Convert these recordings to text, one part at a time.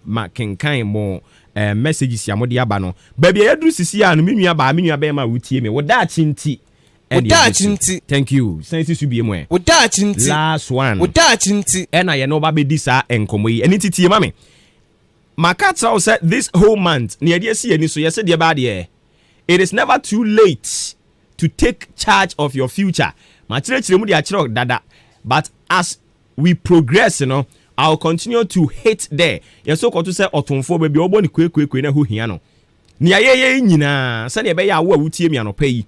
ma kenkan mo messages ya mode aba no baby yadru sisi ya no menua ba ma wutie me woda chinti thank you sense su bie mo woda chinti last one woda chinti na ye no ba be di sa enkomo yi eni titie ma me Makatra said this whole month near the see any so you said the bad year. It is never too late to take charge of your future. But as we progress, I'll continue to hate there. You so called to say otonfo baby oboni kwe na hu hia no. Nia ye nyina se ne be ya wo awutie mi anopai.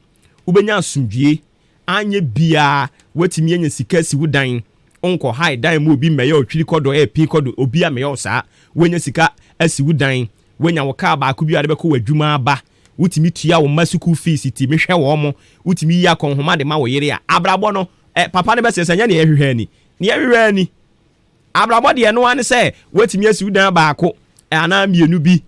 Ubenya asumdwie anye bia watimi anya sika si wudan. Onko high dan mu obi meye otwiri kodo pi kodo obi a meye osa wenya sika asi wudan wenya wo ka ba ko bi ade be ko wadwuma ba wutimi tua wo masuku fees ti mehwe wo mo wutimi ya konhoma de ma wo yere a abrabo no papa ne be sesanya ne ehwehwe ani abrabo de no ane se wutimi asi wudan ba ko ana mienu bi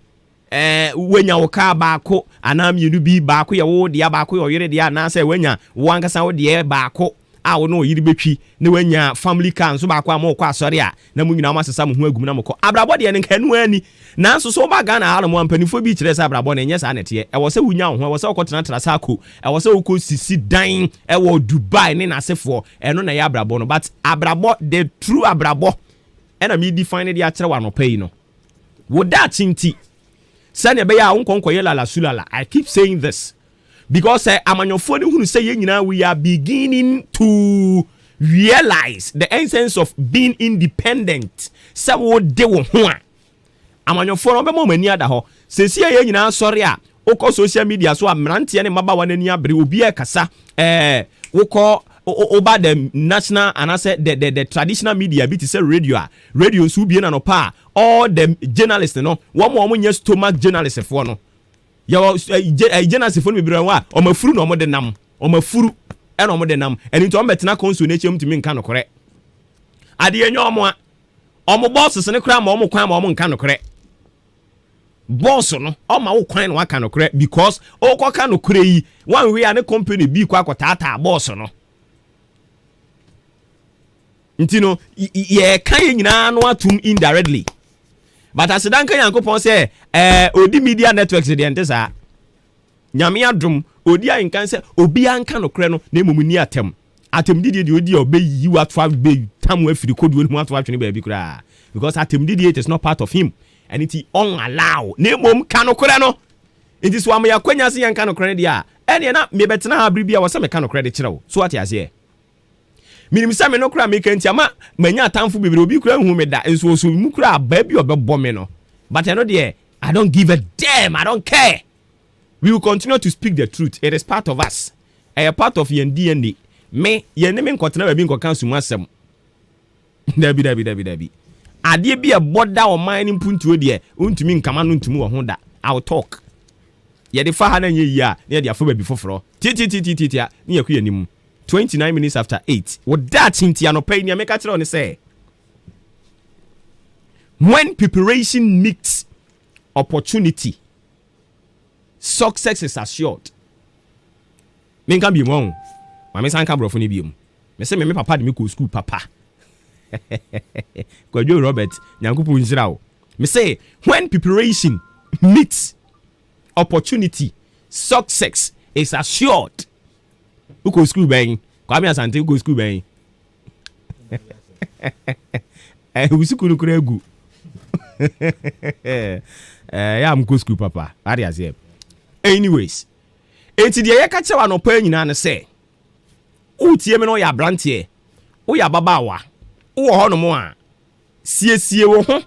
wenya wo ka ba ko ana mienu bi ba ko ye wo de ba ko yo yere de ana se wenya wo ankasa wo de ba ko a wo no yiri betwi ne wanya family car so ba kwa mo kwa asori a na mu nyina ma sesa mo ho agum na mo ko abrabo de ne nkanu ani na so so ba ga na ha mo ampanifo bi kire sa abrabo na nyesa na te e wo se wunya ho wo se okotena trasa ko e wo se wo sisi dan e wo Dubai ne na sefo eno na ya abrabo no but abrabo the true abrabo e na me define the akere wa no pay no wo da chinti sane be ya wonkonko ye lala sulala. I keep saying this because amanyofo de hunu say nyina we are beginning to realize the essence of being independent. Say wo de wo ho a amanyofo no be mo mani ada ho sesi ye nyina sori a okọ social media so amrante ne mabawa nani abre obi e kasa wokọ over the national and I said the traditional media bit say radio so bi na no pa all the journalists no one more nye stomach journalists for no your journalists for me bi wa o mafuru no mo de nam o mafuru e no mo de nam eni to o betena konsu na chem timi nka no kore ade enyo omo a omo boss ne kra ma omo kwan ma omo nka no kore boss no o ma wo kwan no aka no kore because o ko ka no kore yi one way an company bi kwa akotata boss no ntino ye kan nyina no atum indirectly but as dan kan yankopon say odi media networks de ntesa nyame adum odi an kan say obi an kan no kre no na emomuni atem didi de odi obeyi watwa be tam afiri kodu no watwa twene ba bi kura because atem didi it is not part of him and it on allow na emom kan no kre no it is wa me yakwanya se yan kan no kre dia ene na me betena ha bibia wo se me kan no kre de kire wo so what ya say minimisa me no kura me kan tiama manya atamfo bibire obi kura hu me da enso so mu kura ba bi obebo me no but I know there I don't give a damn, I don't care. We will continue to speak the truth. It is part of us. A part of your DNA. Me ye name nkotena ba bi nkokan sumu asem. Dabi. Ade bi e boda o man mpuntuo de untumi nkama no ntumi wo ho da. I will talk. Ye de fa ha na nye yi a, ye de afo ba bi foforo. Ti a, ne yaku yanim. 29 minutes after 8. What that hinti anopai ni ameka kire on say. When preparation meets opportunity, success is assured. Me kan bi mo. Ma me san ka brofo ni bi mu. Me say me papa de me ko school papa. Kwadwo Robert Nyankopu nzira o. Me say when preparation meets opportunity, success is assured. Uko school ben. Kwame Asante uko school ben. Usukuru kura egu. Ya mko school papa. Ari azie. Anyways, enti de ye ka chewa no pa nyina ne se. Utie me no ya brantie. Wo ya babawa. Wo ho no mo a. Siesie wo ho.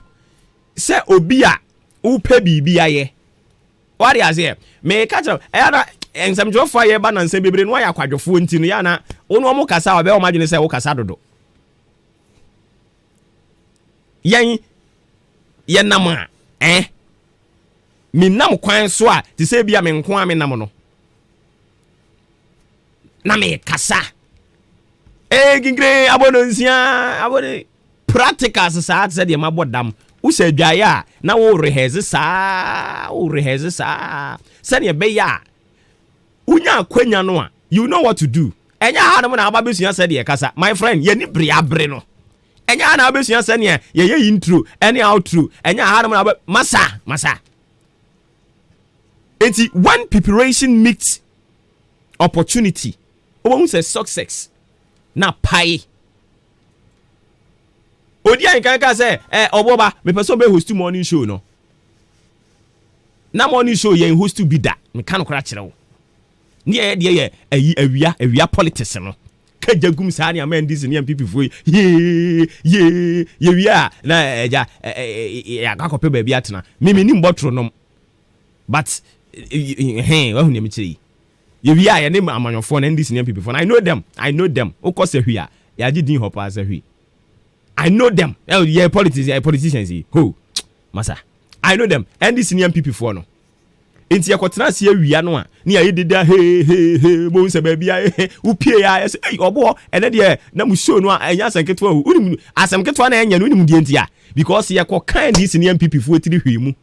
Se obi a wo pa bibi aye. Ari azie. Me ka chewa na ensam jofo aye ba na nsem bebre no ya kwadwofo enti no ya na wonu omo kasa obe o madwene se wo kasa dodo. Yen nam a mi nam kwan so a ti se bia me nko a me nam no na me kasa gingre abono nsia abone practicals sa se de mabodam wo se dwaye a na wo rehearse sa se ne be ya unya kwanya no a you know what to do enya ha no na aba besua se de kasa my friend ye ni bria bre no enya na obesua se ne ye intro any outro enya ha na masa enti when preparation meets opportunity obo say success na pai odi an kan say Obuoba me person be host morning show no na morning show yen host bi da me kan kora kire wo ne ye awia politics no kajagum sa ne amandis ne MPP fo ye wia na eja ya gakope ba bi atena me ni mbotro no but wahu ne me kire ye wia ya ne amanyofo na ndis ne MPP fo I know them o ko se hwia ya gidin hopa as hwi I know them yeah politicians ho masa I know them ndis ne MPP fo no enti yakotena se awia no a ne ayi deda he bo nse ba bia upie ya say obo ene de na mu show no a enya asanketo a unim asanketo na enya no unim de ntia because yakokan dis ne MPP fo tiri hwi mu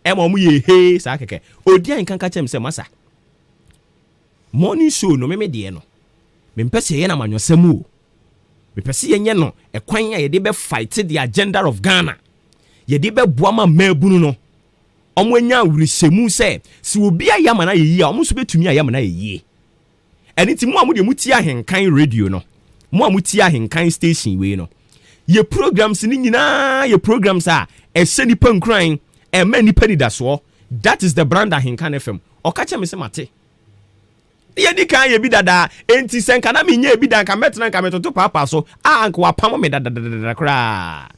e ma mu ye he sa keke odi an kan ka chem se masa morning show no me de no me mpese ye na manwosam o me pese ye nye no ekwan ya ye de be fight the agenda of Ghana ye de be boama mabunu no omo nya wurisemu se si obi ayama na yeyi a omo so betumi ayama na yeyi eniti mu amu de muti ahenkan radio no mu amuti ahenkan station we no ye programs ni nyina ye programs a ehye nipa nkran e ma nipa ni daso that is the brand ahenkan FM okache me se mate ye di kan ye bi dada enti senka na me nya bi dan ka metena ka metoto papa so anka wapam me dada kra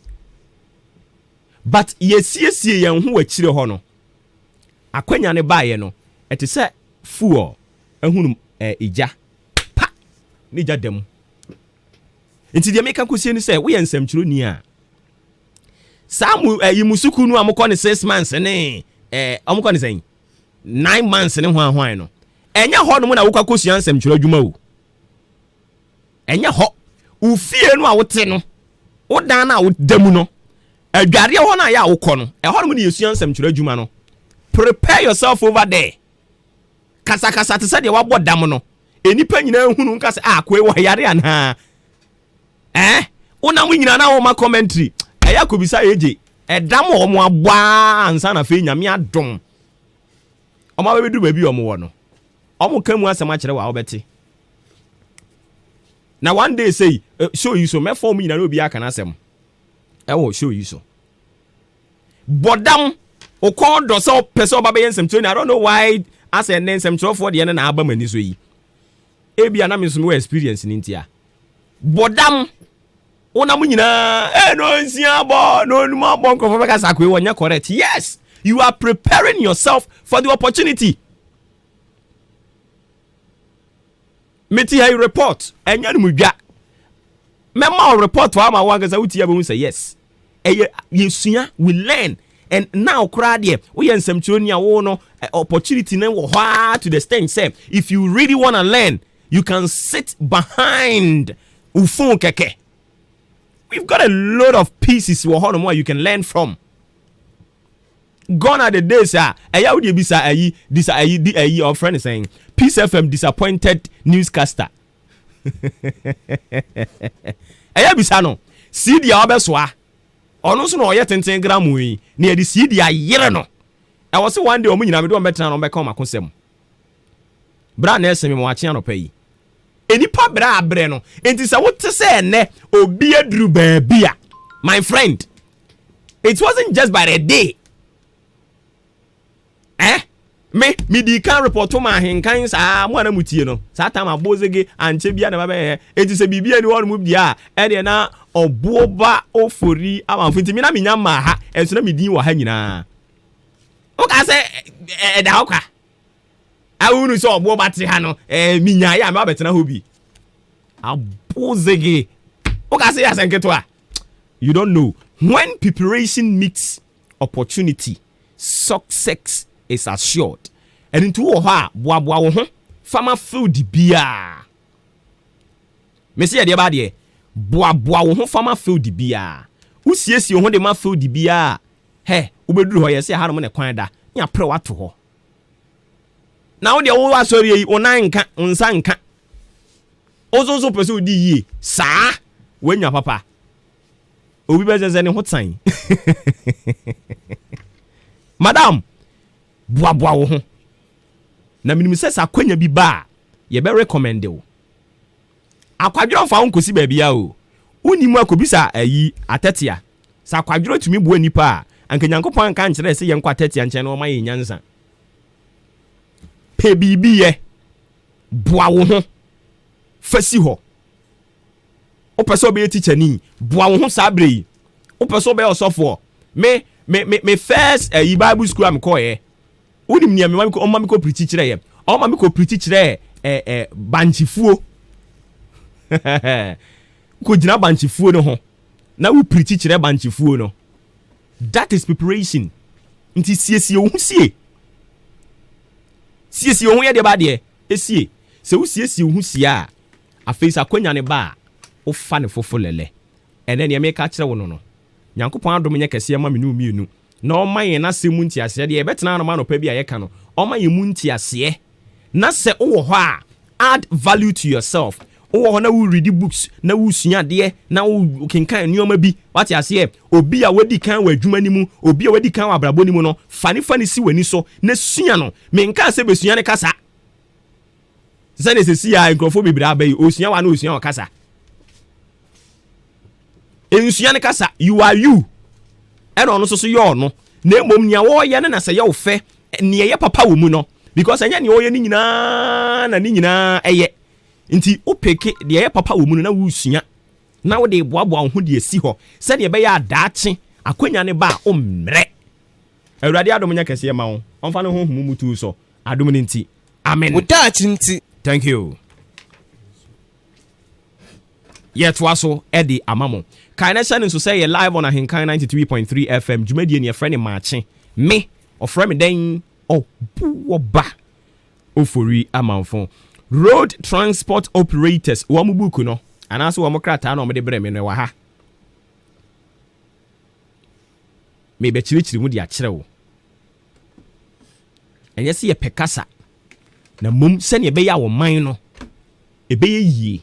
but ye siesie ye ho akire ho no akwanya ne baaye no eti se fuo ehunu ija pa ni ja dem enti de meka kosie ni se wo ye nsamkyiro ni a samu yimusuku nu amukọ ne 6 months ne amukọ ne sen 9 months ne hwan no enya ho no na wo kwakosia nsamkyiro adwuma o enya ho ufie no a wote no wo dan na wo damu no adware ho na ya wo kọ no ho no ne yesua nsamkyiro adwuma no prepare yourself over there kasa te say de wabo dam no enipa nyina hunu nka say akwe wo yare ana una mu nyina na wo ma commentary eya ko bisa eje edam wo mo aboa ansa na fe nyame adom o ma bedu ba bi o mo wo no o mo kamu asema kire wa wo beti na one day say show you so me form nyina no bi aka na asem wo show you so bodam o call do so person baba yensem I don't know why as a nensem for the na aba mani so yi ebia na me so me experience ni ntia bodam ona mu nyina no nsia bo no numa bo nko for ka sakwe wonya correct yes you are preparing yourself for the opportunity meti hay report enya no mudwa mema report wa ma wa gaza uti ya be say yes yesua we learn. And now, crowd we and some no opportunity to the extent say if you really want to learn, you can sit behind Ufun Keke. We've got a lot of pieces where you can learn from. Gone are the days, this our friend is saying Peace FM disappointed newscaster. Ayabisano, see the Abeswa. Ono so no ye tenten gram wi na ye di sie dia yere no e wo se one day o munyina me do betena no be ka makosem bra na esemi mo ache anopa yi enipa bra abre no enti se wote se ne obi aduru ba bia my friend it wasn't just by the day me di kan report to ma henkan sa mo na mutie no sa ta ma bozege anche bia na ba be enti se bibia ni won mu bia e de na Obuoba Ofori Amanfo ntimi na menya ma ha enso na medin wo ha nyina o ka se da hoka awunu so Obuoba tre ha no menya ya ma betena ho bi abozege o ka se ya senketo a you don't know when preparation meets opportunity success is assured and into wo ha boa wo ho farmer field bia me se ya de ba de boa wo ho farmer field bia usiesie ho de ma field bia he ubeduru ho yesi ha no ne kwan da nya pre wato ho na wo de wo asori yi onanka nsanka ozozo pese odi yi saa wanya papa obi be say ne ho tan madam boa wo ho na minimum say akwanya bi ba ye be recommend wo akwadwo fa nkosi ba bia o unimu akobisa ayi atetia sa akwadwo tumi boa nipa a anka nyankopɔn kan kyerɛ sɛ yɛnkɔ atetia nkyɛn no ma yɛ nyansa pe bibi ye boa wo ho fasi ho opɛsɛ obɛ teacher ni boa wo ho sabre opɛsɛ obɛ osofo me first Bible school am call ye unim nia me ma ko preach kyerɛ ye o ma me ko preach kyerɛ banchifuo ko gina banchifuo no ho na wo preach kyerɛ banchifuo no that is preparation nti siesie wo ho siesie wo ho ye de ba de esie se wo siesie wo ho sia a afei akwanya ne ba o fa ne fofo lele ene ne me ka kyerɛ wo no nyankopɔn adom nye kɛse ma me no mienu na o man ye na se mu ntiase de e betena no ma no pa bi a ye ka no o man ye mu ntiase na se wo hɔ a add value to yourself wo hɔ na wo read books na wo sua de na wo kenkan nneoma bi wate ase obi a wadi kan wa adwuma ni mu obi a wadi kan wa abrabɔ ni mu no fane si wani so na sua no me nka se besua ne kasa sɛ se si a nkrofo bibira abai osua wa na osua wa kasa ensua ne kasa you are you ɛna ɔno so yɛ ɔno na emom nia wo yɛ ne na sɛ yɛ wo fɛ ne yɛ papa wo mu no because anya ne wo yɛ ni nyinaa na ne nyinaa ɛyɛ nti opeke de yɛ papa wo mu no na wo sua na wo de boaboa wo ho de asi hɔ sɛ ne bɛyɛ adaache akwanya ne ba o mmerɛ awurade adom nya kɛse ma wo ɔmfa ne ho humu mutu so adom ne nti amen wo daache nti thank you yet waso Eddie amamo kind of so say you live on Ahinkan 93.3 FM dwumadie ne friend Maakye me ofre me den Obuoba Ofori Amanfo road transport operators wo mu buku no anaso wo krata na o me de bre me no wa ha me be chirichiri mu de a kyerɛ wo enye se ye pekasa na mum se ne be ya wo man no ebe ye yie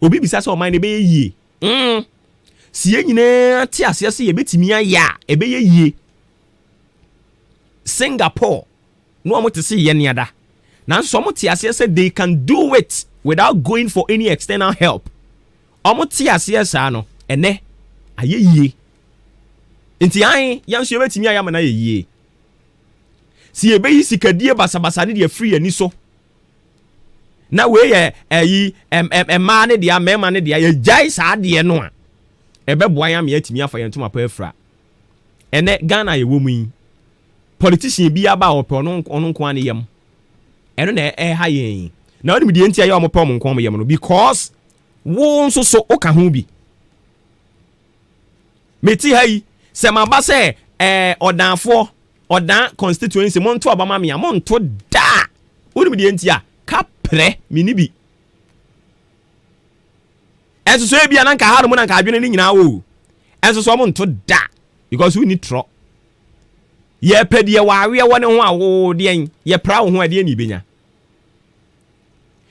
obi bisa se o man ne be ye yie si ye nyina ti ase se ye betimi aya ebe ye yie Singapore no am to see ye neada na so mo ti ase se they can do it without going for any external help omo ti ase sa no ene aye yie nti an yan so ye betimi aya ma na ye yie si ye be yi sikadie basabasa ne de free ani so na we ye ayi ma ne dia mema ne dia ye jai sa de no a ebe boa ya me atimi afa yentuma pa afra ene Ghana ye wo mu yi politician bi aba ope ono nko ane yam eno na ha yen na oni de ntia ya omo pa omo nko yam no because wo nso so o ka ho bi meti hai se maba se odanfo odan constituency monto abama me monto da oni de ntia kapre mini bi enso so bia na nka ha no na nka adwene ni nyina wo enso so monto da because we need tro ye pede ye wawe wone ho awo de ye pra wo ho ade ni benya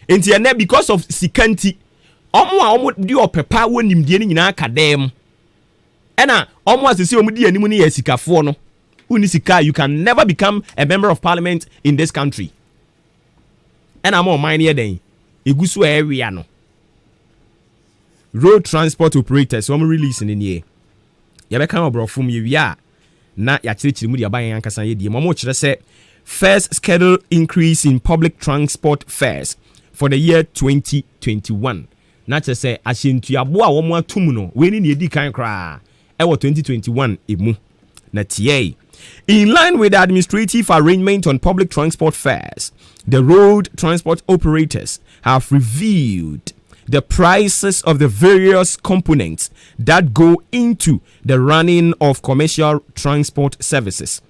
enti ene because of sikanti omo di opepa wonim de ni nyina kadem ena omo asese omo di animu ni ye sikafo no uni sika you can never become a member of parliament in this country ena mo man ye den egusu area no road transport operators omo release ni ye be kan obrofum ye wi na ya chirichiri mu de aban ankasa ye die mo kire se first schedule increase in public transport fares for the year 2021 na kire se ahyentuabo a wo mo atum no we ni edi kan kra e wo 2021 emu na tie in line with the administrative arrangement on public transport fares the road transport operators have reviewed the prices of the various components that go into the running of commercial transport services.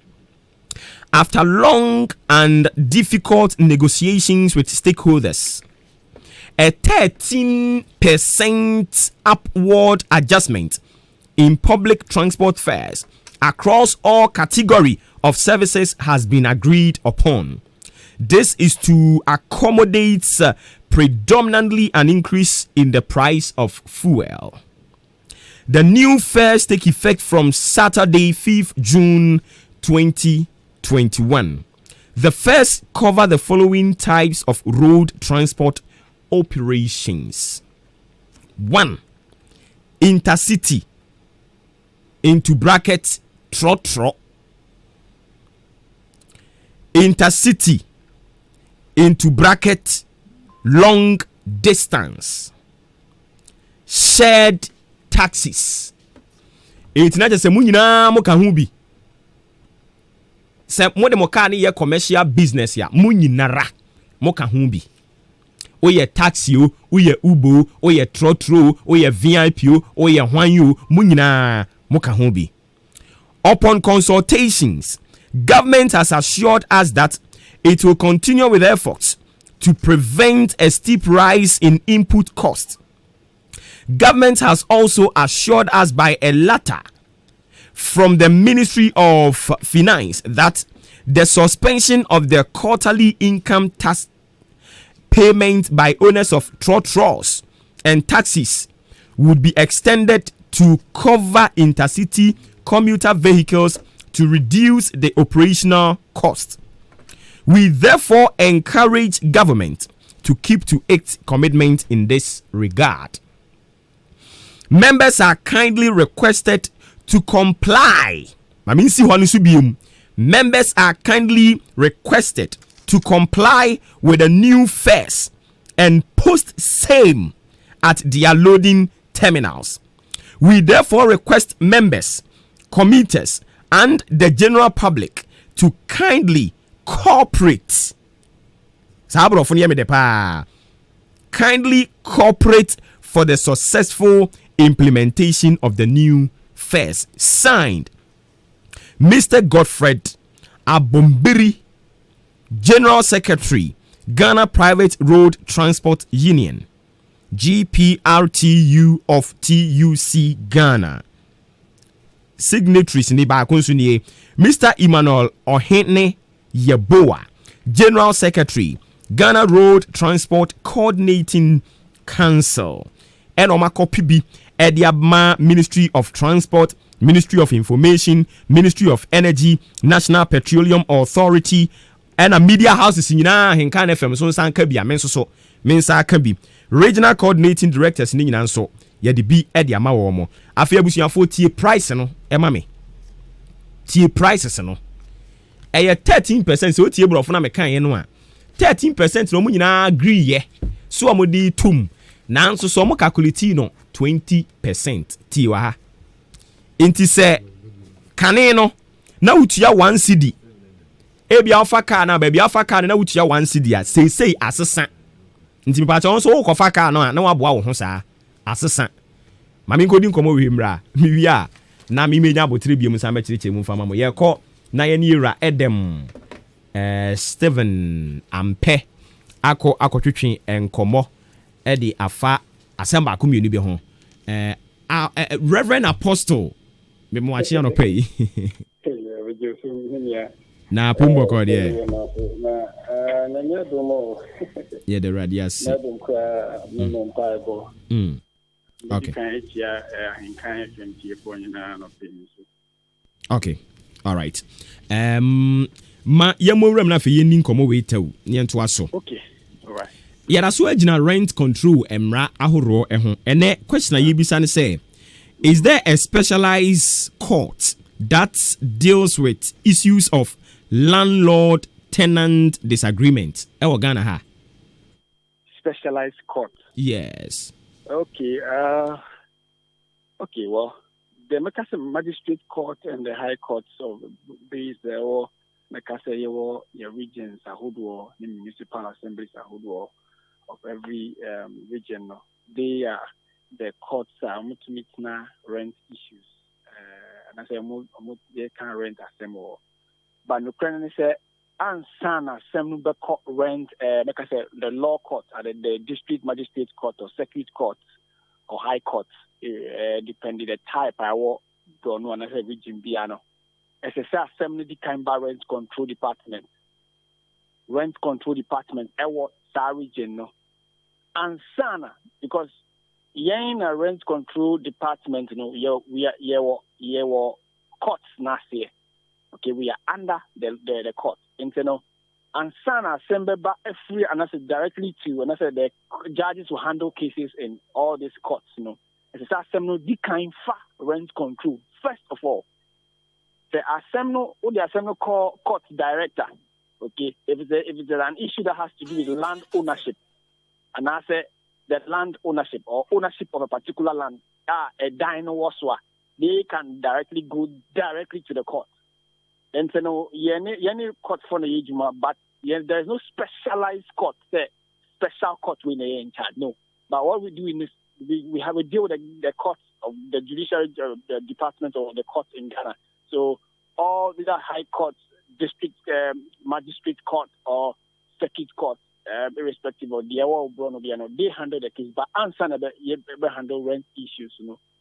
After long and difficult negotiations with stakeholders, a 13% upward adjustment in public transport fares across all categories of services has been agreed upon. This is to accommodate predominantly an increase in the price of fuel. The new fares take effect from Saturday, 5th June 2021. The fares cover the following types of road transport operations. 1. Intercity, into brackets, trotro. Intercity, into bracket, long distance. Shared taxis. It's not just a munyina mo ka hu bi. Se mo de mo ka ne commercial business ya munyinara mo ka hu bi. O ye taxi o ye Uber o ye trotro o ye VIP o ye hwan munyina mo ka hu bi. Upon consultations, government has assured us that it will continue with efforts to prevent a steep rise in input costs. Government has also assured us by a letter from the Ministry of Finance that the suspension of the quarterly income tax payment by owners of trotros and taxis would be extended to cover intercity commuter vehicles to reduce the operational cost. We therefore encourage government to keep to its commitment in this regard. Members are kindly requested to comply. Members are kindly requested to comply with the new fares and post same at their loading terminals. We therefore request members, commuters, and the general public to kindly cooperate. Kindly cooperate for the successful implementation of the new fares. Signed, Mr. Godfred Abombiri, General Secretary, Ghana Private Road Transport Union, GPRTU of TUC Ghana. Signatories ni ba konsunie Mr. Emmanuel Ohene Yeboah, General Secretary, Ghana Road Transport Coordinating Council. And copy bi Ediabma Ministry of Transport, Ministry of Information, Ministry of Energy, National Petroleum Authority, and a media houses in Hinkan FM so sanka bi amenso so mensa ka bi regional coordinating directors ni nyina so ye de bi ediama wo mo afi abusuafo tie price no ema me tie prices no 13% so tie brofo na me kan ye no a 13% no mo nyina agree ye so amodi tum nanso so mo calculate no 20% tie wa ha enti se kane no na utua 1 cedi ebi alfa car na baby alfa car na utua 1 cedi a sei asesa enti pa cha so wo kofa car no a na waboa wo ho saa asesa mami nkodi nkomo wi mra mi wi a na mi menya abotire biem sa ma kirikire mu fama mo ye ko na ye ni ra edem Steven Ampe akotwetwe enkomo edi afa asamba akomienu bi ho Reverend Apostle me mo achi no pay na pombo ko de na nya do mo ye the radius okay okay all right ma yamowram na fe yeni nkomo we taw ne nto aso okay all right yara so agina rent control emra ahoro eho ene question ayi bisa ne say is there a specialized court that deals with issues of landlord tenant disagreement e Ghana ha specialized court yes okay okay well the magistrate court and the high courts of these or your regions ahodo the municipal assemblies ahodo of every region they are the courts are multimeter rent issues and I say they can rent assemble but no can say ansana assemble rent the law court or the district magistrate court or circuit court or high court depending the type I will don't know another region biano as a assembly the kind of rent control department ewo sa region no ansana because yen a rent control department, we are courts last year. Okay, we are under the court. And San Assembly free and I said directly to and I said the judges will handle cases in all these courts, It's a assembly kind rent control. First of all, the assembly call court director. Okay, if it's an issue that has to do with land ownership, and I say that land ownership or ownership of a particular land, a dino waswa, they can directly go directly to the court. And so any court for the ejuma, but there is no specialized court, special court when they in charge. No, but what we do in this, we have a deal with the courts of the judiciary the department or the courts in Ghana. So all these are high courts, district magistrate court or circuit court, irrespective of the hour they handle the case. But answer they handle rent issues.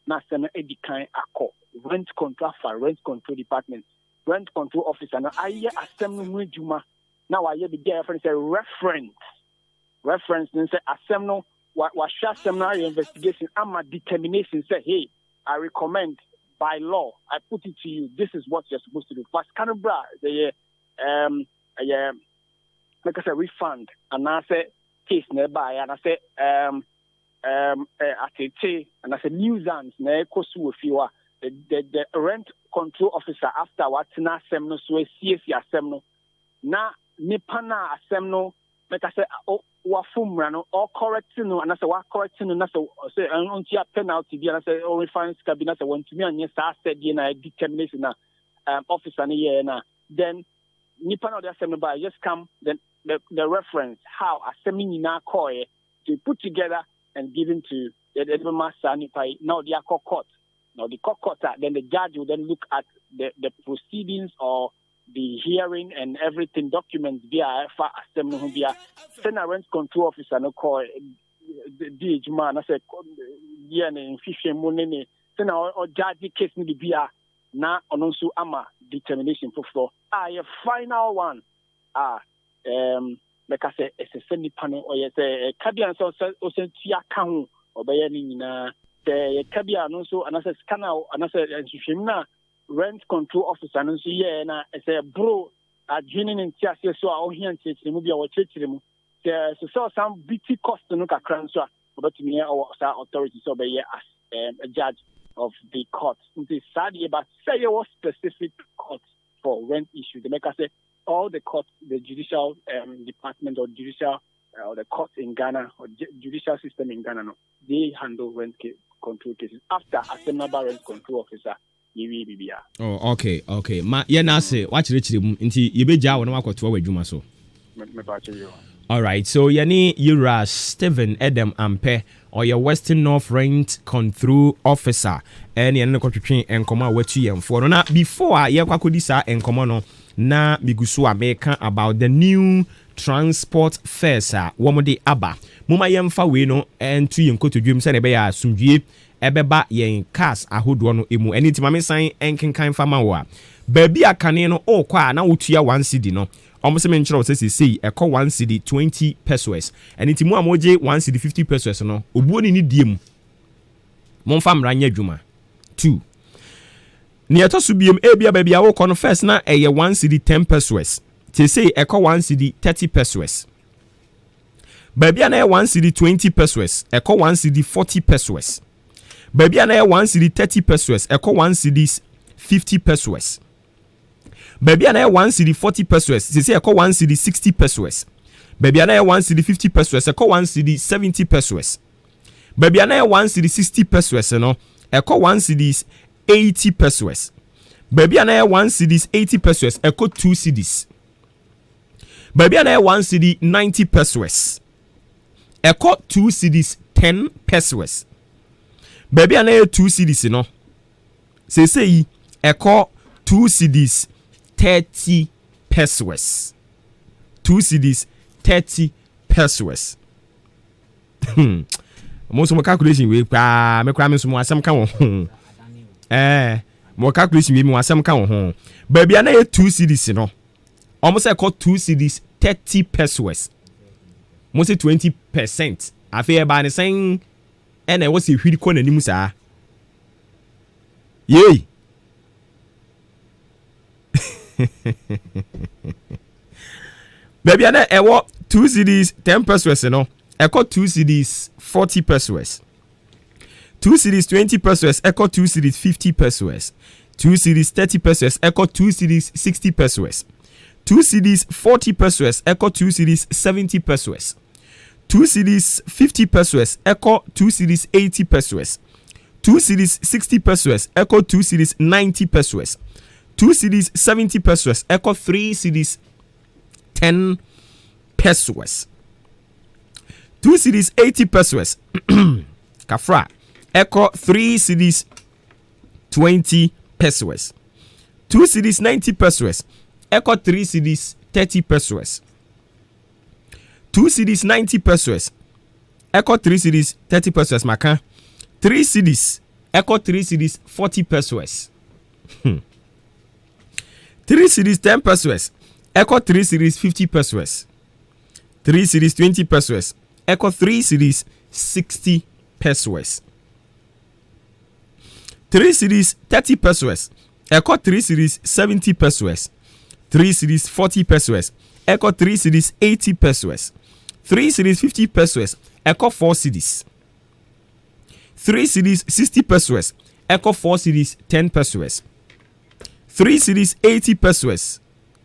Now, any kind of rent control for rent control department. Rent control officer. Now, I hear assembly juma. Now, I hear the difference. Reference. And say assembly. What assembly investigation? I'm a determination. Say, hey, I recommend by law. I put it to you. This is what you're supposed to do. First, Canberra, like I said, refund. And I say case nearby. And I say and I say nuisance. Ne kosu if you are. The rent control officer after what na semno so CSC assembly na nipana assembly make I say wa fumra no or correcting no and I say wa correcting no na say untia penalty bi and I say o refine cabinet say want to me anya sa said na determination na officer na here na then nipana of the assembly by just come then the reference how assembly na call to put together and given to the master nipa now they are court. Now the court, then the judge will then look at the proceedings or the hearing and everything, documents via assembly via rent control officer no call the man. I said, yeah, in fishing money. Or judge case ni via na ononsu ama determination for a final one. Like I said, it's a semi panel or yes, a cabinet or tia count or by any the Kabia also and I said scanner and I said rent control officer and so yeah na I say bro joining in tia so I hear and say movie or church them so some BT cost no kakran so but me or authorities so be as a judge of the court. It sad but say what specific court for rent issue. They make us say all the courts, the judicial department or judicial or the courts in Ghana or judicial system in Ghana, no, they handle rent control cases after assembly rent control officer. Oh, okay. Ma, yeah, na say watch rich inti yebeja wona wakoto wadwuma so. All right, so yani Yura Stephen Adam Ampe or your Western North Rent Control Officer and yan kotwetwe enkoma watu yemfo no na before ye kwakodi sa enkoma no na migusu America about the new transport fares womode aba muma yemfa we no entu yenkotodwem se ne be ya sumdwie ebeba yen cars ahodo no emu enti mame san enkenkan fama wo a baabi akane no okwa na wotua 1 cedi no almost me nchira say e ko 1 cedi 20 pesos enti mu amoje 1 cedi 50 pesos no obuo ni diem momfa mranya adwuma 2 ni etoso biem ebia baabi a wo ko no first na eye 1 cedi 10 pesos te say e ko 1 cedi 30 pesos baabi na 1 cedi 20 pesos e ko 1 cedi 40 pesos baabi na 1 cedi 30 pesos e ko 1 cedi 50 pesos baabi na 1 cedi 40 pesos te say e ko 1 cedi 60 pesos baabi na 1 cedi 50 pesos e ko 1 cedi 70 pesos baabi na 1 cedi 60 pesos no e ko 1 cedi 80 pesos baabi na 1 cedi 80 pesos e ko 2 cedis baabi na 1 cedi 90 pesos e ko 2 cedis 10 pesos baabi na 2 cedis no say e ko 2 cedis 30 pesos 2 cedis 30 pesos most of calculation we pa me kra me so mo asem ka wo mo calculation we mo asem ka wo ho baabi na 2 cedis no almost e ko 2 cedis 30 pesos mo say 20% afi e ba ne sen ɛna ɛwɔ sɛ hwiri kɔ n'anim saa yei baby ana ɛwɔ 2 cedis 10 pesos no ɛkɔ 2 cedis 40 pesos 2 cedis 20 pesos ɛkɔ 2 cedis 50 pesos 2 cedis 30 pesos ɛkɔ 2 cedis 60 pesos 2 cedis 40 pesos ɛkɔ 2 cedis 70 pesos 2 cedis 50 pesos ɛkɔ 2 cedis 80 pesos 2 cedis 60 pesos ɛkɔ 2 cedis 90 pesos 2 cedis 70 pesos ɛkɔ 3 cedis 10 pesos 2 cedis 80 pesos kafra ɛkɔ 3 cedis 20 pesos 2 cedis 90 pesos ɛkɔ 3 cedis 30 pesos 2 cedis 90 pesos ɛkɔ 3 cedis 30 pesos maka 3 cedis ɛkɔ 3 cedis 40 pesos 3 cedis 10 pesos ɛkɔ 3 cedis 50 pesos 3 cedis 20 pesos ɛkɔ 3 cedis 60 pesos 3 cedis 30 pesos ɛkɔ 3 cedis 70 pesos 3 cedis 40 pesos ɛkɔ 3 cedis 80 pesos 3 cedis 50 pesos ɛkɔ 4 cedis 3 cedis 60 pesos ɛkɔ 4 cedis 10 pesos 3 cedis 80 pesos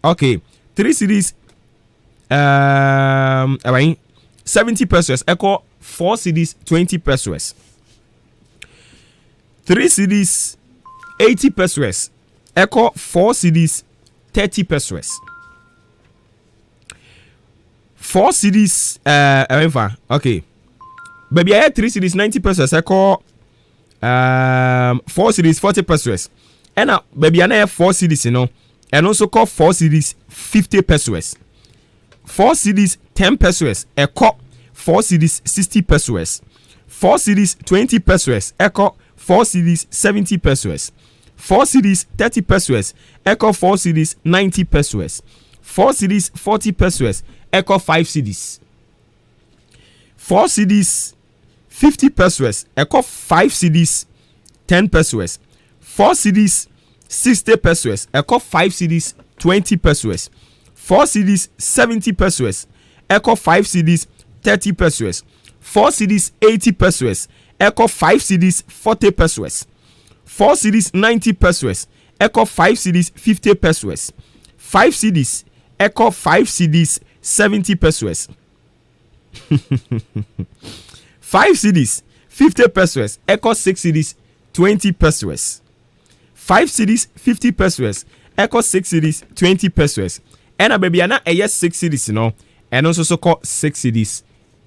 okay 3 cedis 70 pesos ɛkɔ 4 cedis 20 pesos 3 cedis 80 pesos ɛkɔ 4 cedis 30 pesos 4 cedis okay baby I had 3 cedis 90 pesos ɛkɔ 4 cedis 40 pesos ɛna baby I have 4 cedis no and also call 4 cedis 50 pesos 4 cedis 10 pesos ɛkɔ 4 cedis 60 pesos 4 cedis 20 pesos ɛkɔ 4 cedis 70 pesos 4 cedis 30 pesos ɛkɔ 4 cedis 90 pesos 4 cedis 40 pesos ɛkɔ 5 cedis 4 cedis 50 pesos ɛkɔ 5 cedis 10 pesos 4 cedis 60 pesos ɛkɔ 5 cedis 20 pesos 4 cedis 70 pesos ɛkɔ 5 cedis 30 pesos 4 cedis 80 pesos ɛkɔ 5 cedis 40 pesos 4 cedis 90 pesos ɛkɔ 5 cedis 50 pesos 5 cedis ɛkɔ 5 cedis 70 pesos 5 cedis 50 pesos ɛkɔ 6 cedis 20 pesos 5 cedis 50 pesos ɛkɔ 6 cedis 20 pesos ɛna baby ana ɛyɛ 6 cedis no ɛno nso so kɔ 6 cedis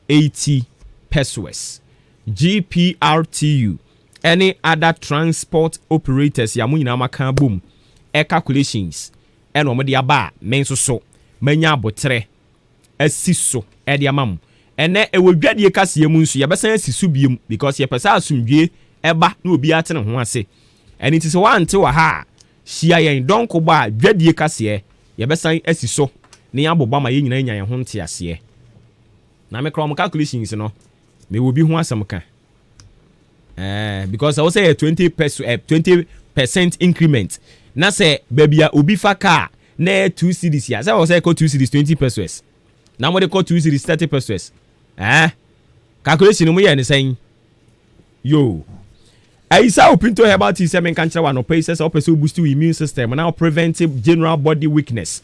80 pesos GPRTU any other transport operators ya mo nyina maka bom calculations ɛna ɔmo de aba men so so manya abotre asi so ɛde amam ɛnɛ ɛwɔ dwadie kaseɛ mu nso yɛbɛsan asi so biem because yɛpɛsɛ asomdwie ɛba na obi atene ho ase ɛne ti sɛ wante wɔ ha hyia yɛn donko ba dwadie kaseɛ yɛbɛsan asi so ne yɛabɔba ma yɛn nyina nya yɛn ho nte aseɛ na me krom calculations no me will be ho asɛm ka because I was say 20% increment na say baby a obi fa car na 2 cedis ya say I was say 2 cedis 20 pesos na mo de 2 cedis 30 pesos calculation mo ye ne sen yo Aisa Opinto herbal tea say men kan kire wa no pay say so boost your immune system now prevent general body weakness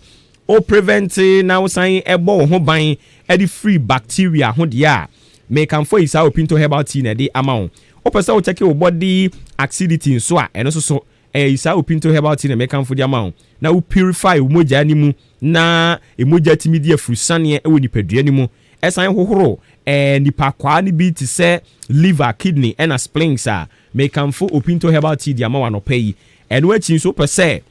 o prevent now sign ebo ho ban e di free bacteria ho dia me kan for Aisa Opinto herbal tea na di amount o pese o check your body acidity so a eno so Aisa Opinto herbal tea na me kan for di amount na o purify o moja ni mu na emoja timi di afurusane e wo nipadua ni mu esan hohoro nipa kwa ni bi ti se liver kidney and spleens a me kan for Opinto herbal tea di amawa no pay eno achi so pese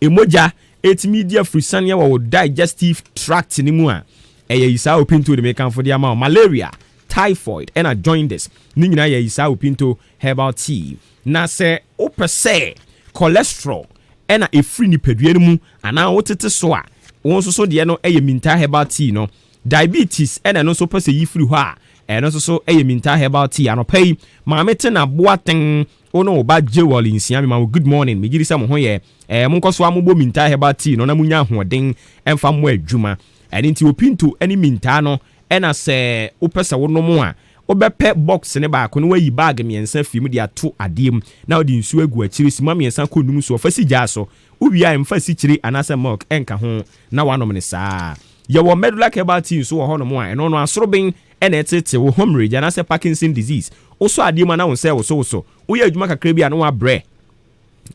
emoja etimi di afurusane wo digestive tract ni mu a Aisa Opinto de me kan for di amount malaria typhoid and a jaundice ni nyina ya Aisa Opinto herbal tea na se o pese cholesterol and a free nipadua ni mu ana wotete so a won so de no minta herbal tea no diabetes and no so pese yi free ho a ɛno nso so ɛyɛ minta herbal tea anɔpa yi maame te na boaten ono ba jewel insia me ma good morning me giri sɛ mo ho yɛ monkɔ so amobɔ minta herbal tea no na munya ahoɔden ɛmfa mo adwuma ɛne nti opinto ɛne minta no ɛna sɛ wopɛ sɛ wonom a wobɛpɛ box ne baako no wayi bag miɛnsa fi mu de ato adeɛ mu na wode nsuo agu akyiri sima miɛnsa kɔ num so ɔfa si gyaa so wowia ɛmfa si kyiri anaasɛ milk ɛnka ho na wanom ne saa yɛwɔ medulla herbal tea nso wɔ hɔ nom a ɛno no asorobin ɛna ɛtete wo hemorrhage anaasɛ Parkinson disease woso adeɛ mu na wo sɛ woso woyɛ adwuma kakra bi a no wabrɛ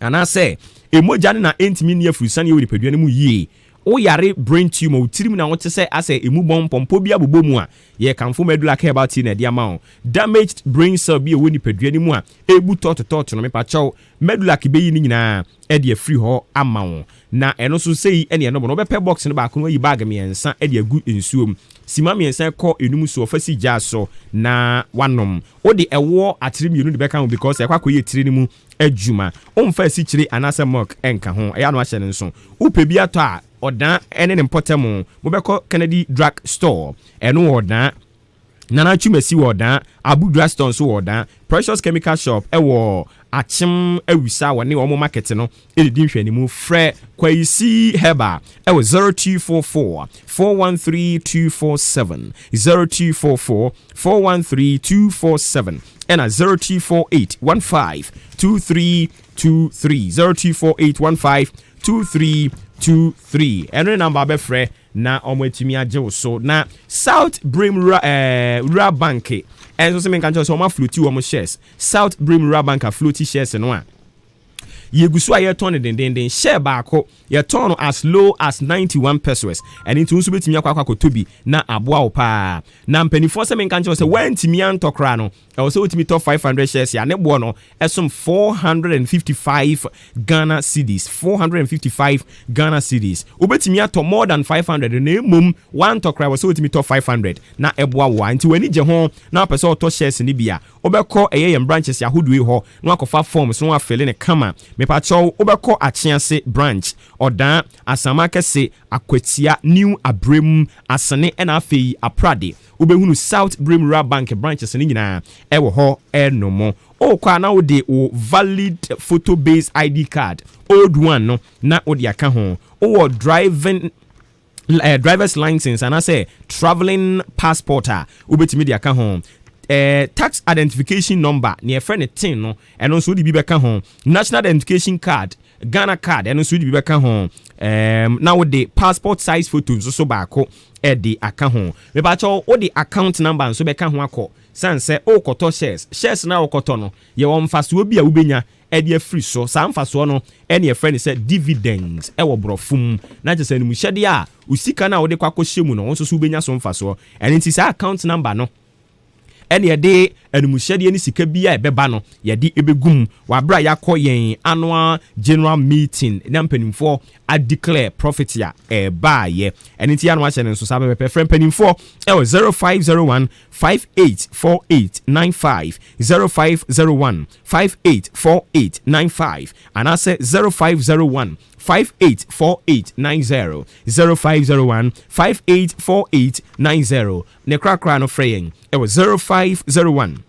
anaasɛ emogya ne na ɛntimi ne afurusane yɛ wo nipadua no mu yie woyare brain tumor utirim na wote sɛ asɛ emu bɔn pɔmpɔ bi abobɔ mu a yɛ kanfo medulla herbal tea na ɛde ama wo damaged brain cell bi ɛwɔ nipadua no mu a ɛbu tɔtotɔto no mepakyɛw medulla bɛyi ne nyinaa ɛde afiri hɔ ama wo na ɛno so sɛyi ɛne ɛno bɔ no wobɛpɛ box no baako no wayi bag miɛnsa ɛde agu nsuo mu sima miɛnsa kɔ enum so ɔfa si gyaa so na wanom wode ɛwɔ atere mmienu de bɛka ho because ɛkɔ akɔyɛ tire no mu adwuma womfa si kyire anaasɛ milk ɛnka ho ɛyɛ ano ahyɛ no nso wopɛ bi atɔ a ɔdan ɛne ne mpɔtɛmo mobɛkɔ Kennedy drug store ɛno wɔ ɔdan Nana Chumesi wɔ ɔdan Abu drugstore nso wɔ ɔdan Precious chemical shop ɛwɔ Achim awisa wɔ ne ɔmo market no ɛdedi nhwɛnimu frɛ Kwayisi Heba ɛwɔ 0244 413247 0244 413247 ɛna 0248 152323 0248 152323 ɛno number bɛfrɛ na omo etimi agye so na South Brim Rural Bank enso se menka ncho so omo floati omo shares South Brim Rural Bank floati shares no a yegusu aye ton den share baako ye ton as low as 91 pesos and into nso betimi akwa tobi na aboa wo pa na mpanifo se menka ncho se wantimi antokra no e wo se wotimi top 500 shares ya ne bo no esom 455 Ghana cedis 455 Ghana cedis obetimi ato more than 500 na emom one tokra wo se wotimi top 500 na eboa wo anti wani je ho na pese auto shares ni bia obekọ eyem branches ya hodwe ho na akofa forms no afele ne kama mepacho obekọ achiase branch odan asamakese akwatia new abrem asane na afei aprade obehunu South Brim Rural Bank branches ni nyina ewo ho enomo o kwa na wo de o valid photo based ID card old one no na wo de aka ho o driver's license and I say traveling passport obetimi de aka ho tax identification number near friend tin no and also the bibeka home national identification card Ghana card and also the bibeka home now with the passport size photos so baako the account home me ba cho o the account number so beka ho akọ sanse o koto shares na o koto no ye wo mfaso bi a ubenya e free so sa mfaso no and your friend say dividends e wo brofum na je sanu mu hyede a usika na wo de kwakọ hyemu no so ubenya so mfaso and it is account number no and ye de enumuhyade ni sika bia ebeba no ye de ebegum wabra yakọ yen annual general meeting na mpanimfo a declare profit ya ba ye enti ya no ahye nso sabe pepe mpanimfo 0501 584895 0501 584895 and I say 0501 584890 0501 584890 ne krakra no freying it was 0501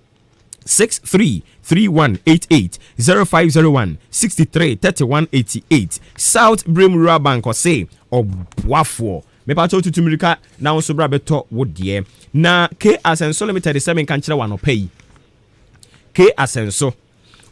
633188 0501 633188 South Brim Rural Bank or say Obuafo me pa to tumirika na so bra beto wodie na K Asenso Limited 7 kan kire wano pay K Asenso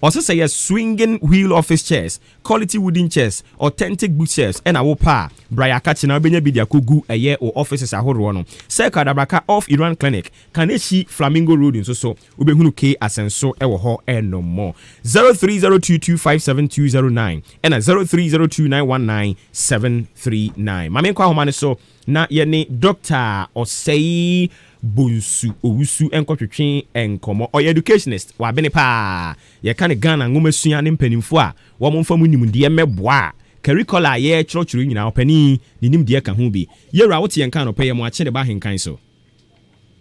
also say swinging wheel office chairs, quality wooden chairs, authentic book chairs, and a wopa. Braya Kachina Benya Bidia Kugu, a year or offices are Horono. Seka Dabraka off Iran Clinic, Kaneshi Flamingo Road in so Ubehunu K Asenso Ewo and no more. 0302257209 and a 0302919739. Mame kwa homane so na yene Dr. Osei Bunsu Owusu enkotwetwe enkomo or educationist wa bene pa ye kan Ghana ngomasua ne mpanimfo a wo momfa mu nimde meboa curricula ye chrochro nyina opani ni nimde ka ho bi yewra wote yen kan no peye mo ache de ba henkan so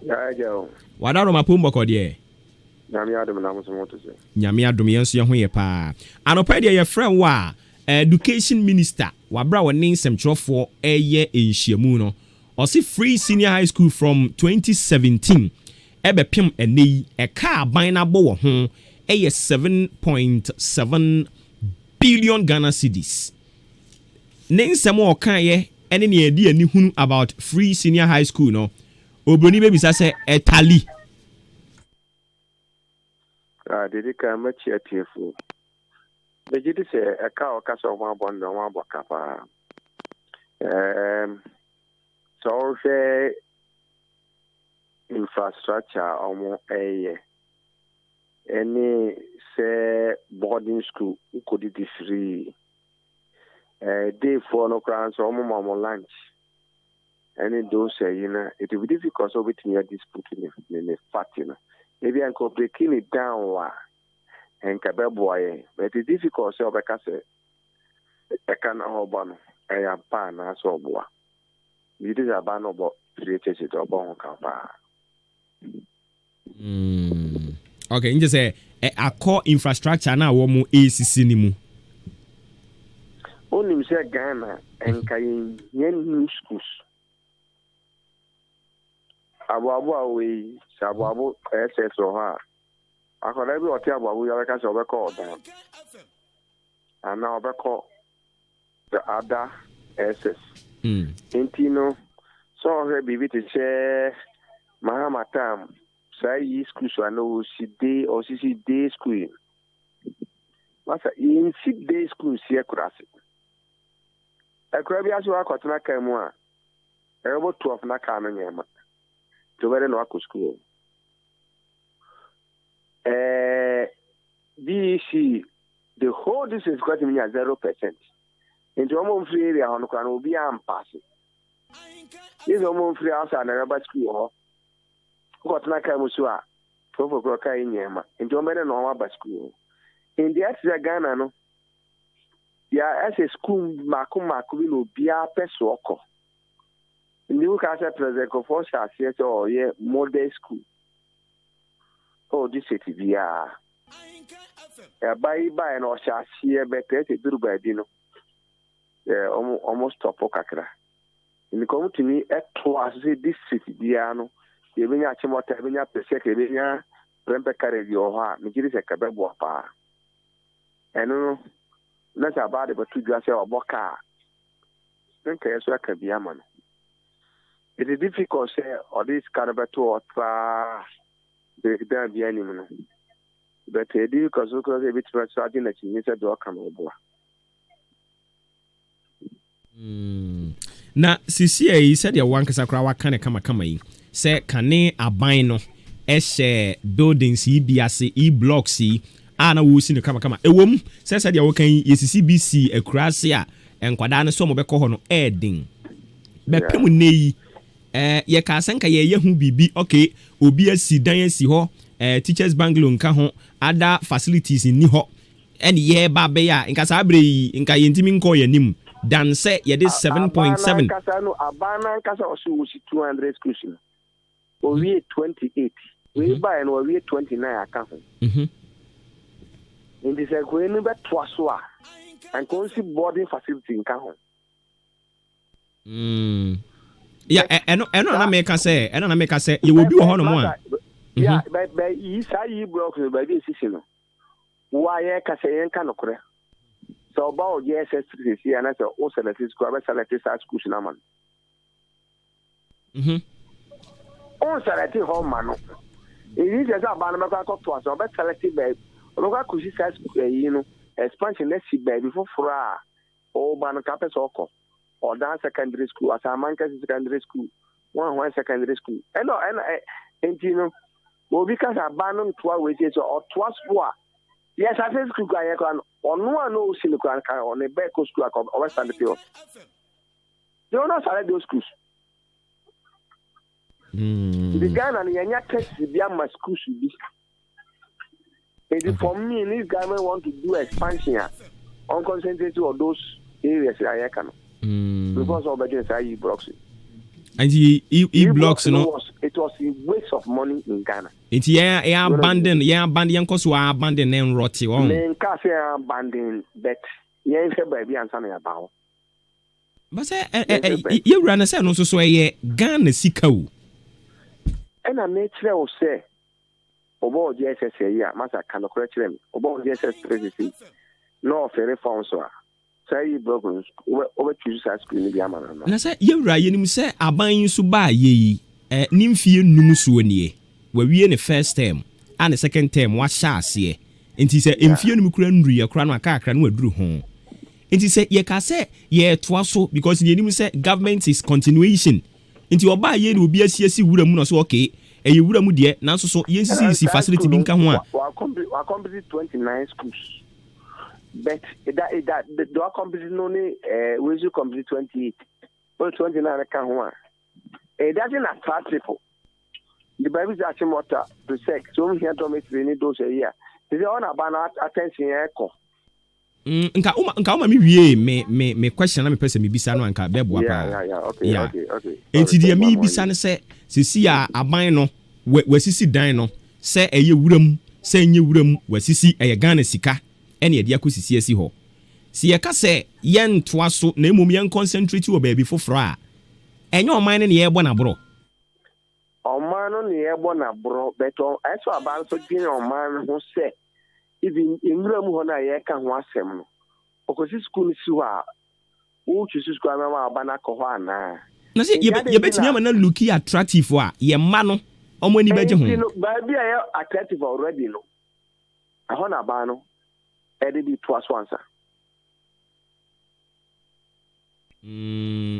ya ejo wadaro mapombo ko de nyame adom na mo so moto se nyame adom yenso ye ho ye pa anopa de ye friend wa education minister wabra woni nsɛmtwerɛfoɔ ɛyɛ enhyiamu no or see free senior high school from 2017 ɛbɛpem ɛnɛ yi ɛka aban na bɔ wɔ ho ɛyɛ 7.7 billion Ghana cedis. Ne nsɛm a ɔkaeɛ ɛne ne yɛdi ani hunu about free senior high school no obroni bɛbisa sɛ ɛtali. Didi ka machi atiefo. Bejidi sɛ ɛka ɔkasa ɔmo abɔ no ɔmo abɔ kapa. So ɔhwɛ infrastructure ɔmo ɛyɛ ɛne sɛ boarding school ukodi free. Day for no crown so ɔmo lunch. Any those it will be difficult so between your dispute in the party. Maybe I'm breaking it down and boy, but it's difficult so because I can't hold on. I am pan as so boy. It is a ban about creators it or bon capa. Okay, just say a core infrastructure now womu ACC nimu. Only say Ghana and Kayin new schools. Abuabu we sabuabu SS or her. I could every hotel we are a record down. And now call the other SS. Intino so her be to share Mahamatam. Say school so I know she day or she day school. What's in 6 day school here classic. A crabby as you are caught na camera. About 12 na canon. To where no school. BC, the whole distance got me at 0%. Into a month free area on can be passing. This a month free outside a rubber school. Got Naka Musua, 12 o'clock in Yama, into a better normal school. In the Extra Ghana, no. Yeah, as a school, Makuma Kubino, Bia Peswako. New Casa Preseco for Shas, or yeah, modern school. Oh, this city, yeah. By and or Shas here, better to do by Dino. Almost top Okakra. In the community, at twice this city, Diano, even at Chimota, even at the second, Rempe carry your heart, make it a cabebo pa. And that's about it, but 2 glasses of boca. Think I can be a man. It is difficult to say, or this carabato or break down the animal. But it is difficult because a bit of starting that you need to do a camera. Na CCA said your one Kasakra kind of kama yi. Say, Kane abino, buildings, BSC, blocks, ana wusi no kama ewom said your working CBC a crasia and kwadana so mobeko ho no edin. Bepem nei ye ka sanka ye hu bibi okay obi asi dan asi ho teachers bungalow nka ho other facilities ni ho and ye ba be ya nka sa abre nka ye ntimi nko ye nim dan say ye this 7.7 kasa no abana kasa osu wusi 200 schools o we 28 we buy no we 29 aka ho in this going be twaso a and consi boarding facility nka ho yeah, eno na make say you will be one more. Yeah, but you say you broke by this season. Why ka say en kan okre. So about JSS 3 here and I say o select school, I select school na man. On select home man. It is just about na ka to so be select by. O ka kusi school you know, expansion let's see by before fra o ban ka pese okọ. Or down secondary school, as a Manchester secondary school, one secondary school. And you know, well, because I abandoned 12 ways or 12 war. Yes, I think school can or no one knows in the Quran on a back school or West End field. They will not select those schools. The Ghana and Yanya text the Biama school should be. It is for me, this government want to do expansion on concentrated on those areas I can. Because of the e-blocks. And e-blocks, you know, it was a waste of money in Ghana. It's abandoned because we are abandoned and rotty. Men can't say abandoned, but yeah, baby and something about. But say, you run a son also so a Ghana Sikau. ɛna nature will say obo JSS here masa can correct them obo JSS president no fair phone so say broken over choose school ni bi amana na say yewura yenim say aban so ba yeyi nimfie num so nie wawie ne first term and the second term wa sha ase enti say emfie num kura nuru ye kura no aka no aduru ho enti say ye ka say ye toa so because yenim say government is continuation enti oba ye ni obi asiasi wura mu no so okay eye wura mu de nanso so yensisi facility bi nka ho a wa complete 29 schools but that the complete no ni we should complete 28 or 29 ka ho a it doesn't attract people. The Bible is actually more to sex so here to make any those here they on about attention echo nka uma mi wie me question na me pese me bisa no anka bebo apa okay enti dia mi bisa ne se sisi a aban no wasisi dan no se eye wuram se enye wuram wasisi eye Ghana sika ene ye dia kosisi asi ho si ye ka se ye ntoa so na emom ye concentrate wo baabi foforo a enye oman ne ye ebo na bro oman no ne ye ebo na bro beto eso aban so gin oman ho se even inwura mu ho na ye ka ho asem no okosi school si ho a wo chusu school na abana ko ho ana na se ye betimi ama na look attractive a ye ma no omo ni beje ho ba bia ye attractive already no ho na ba no e dey to as once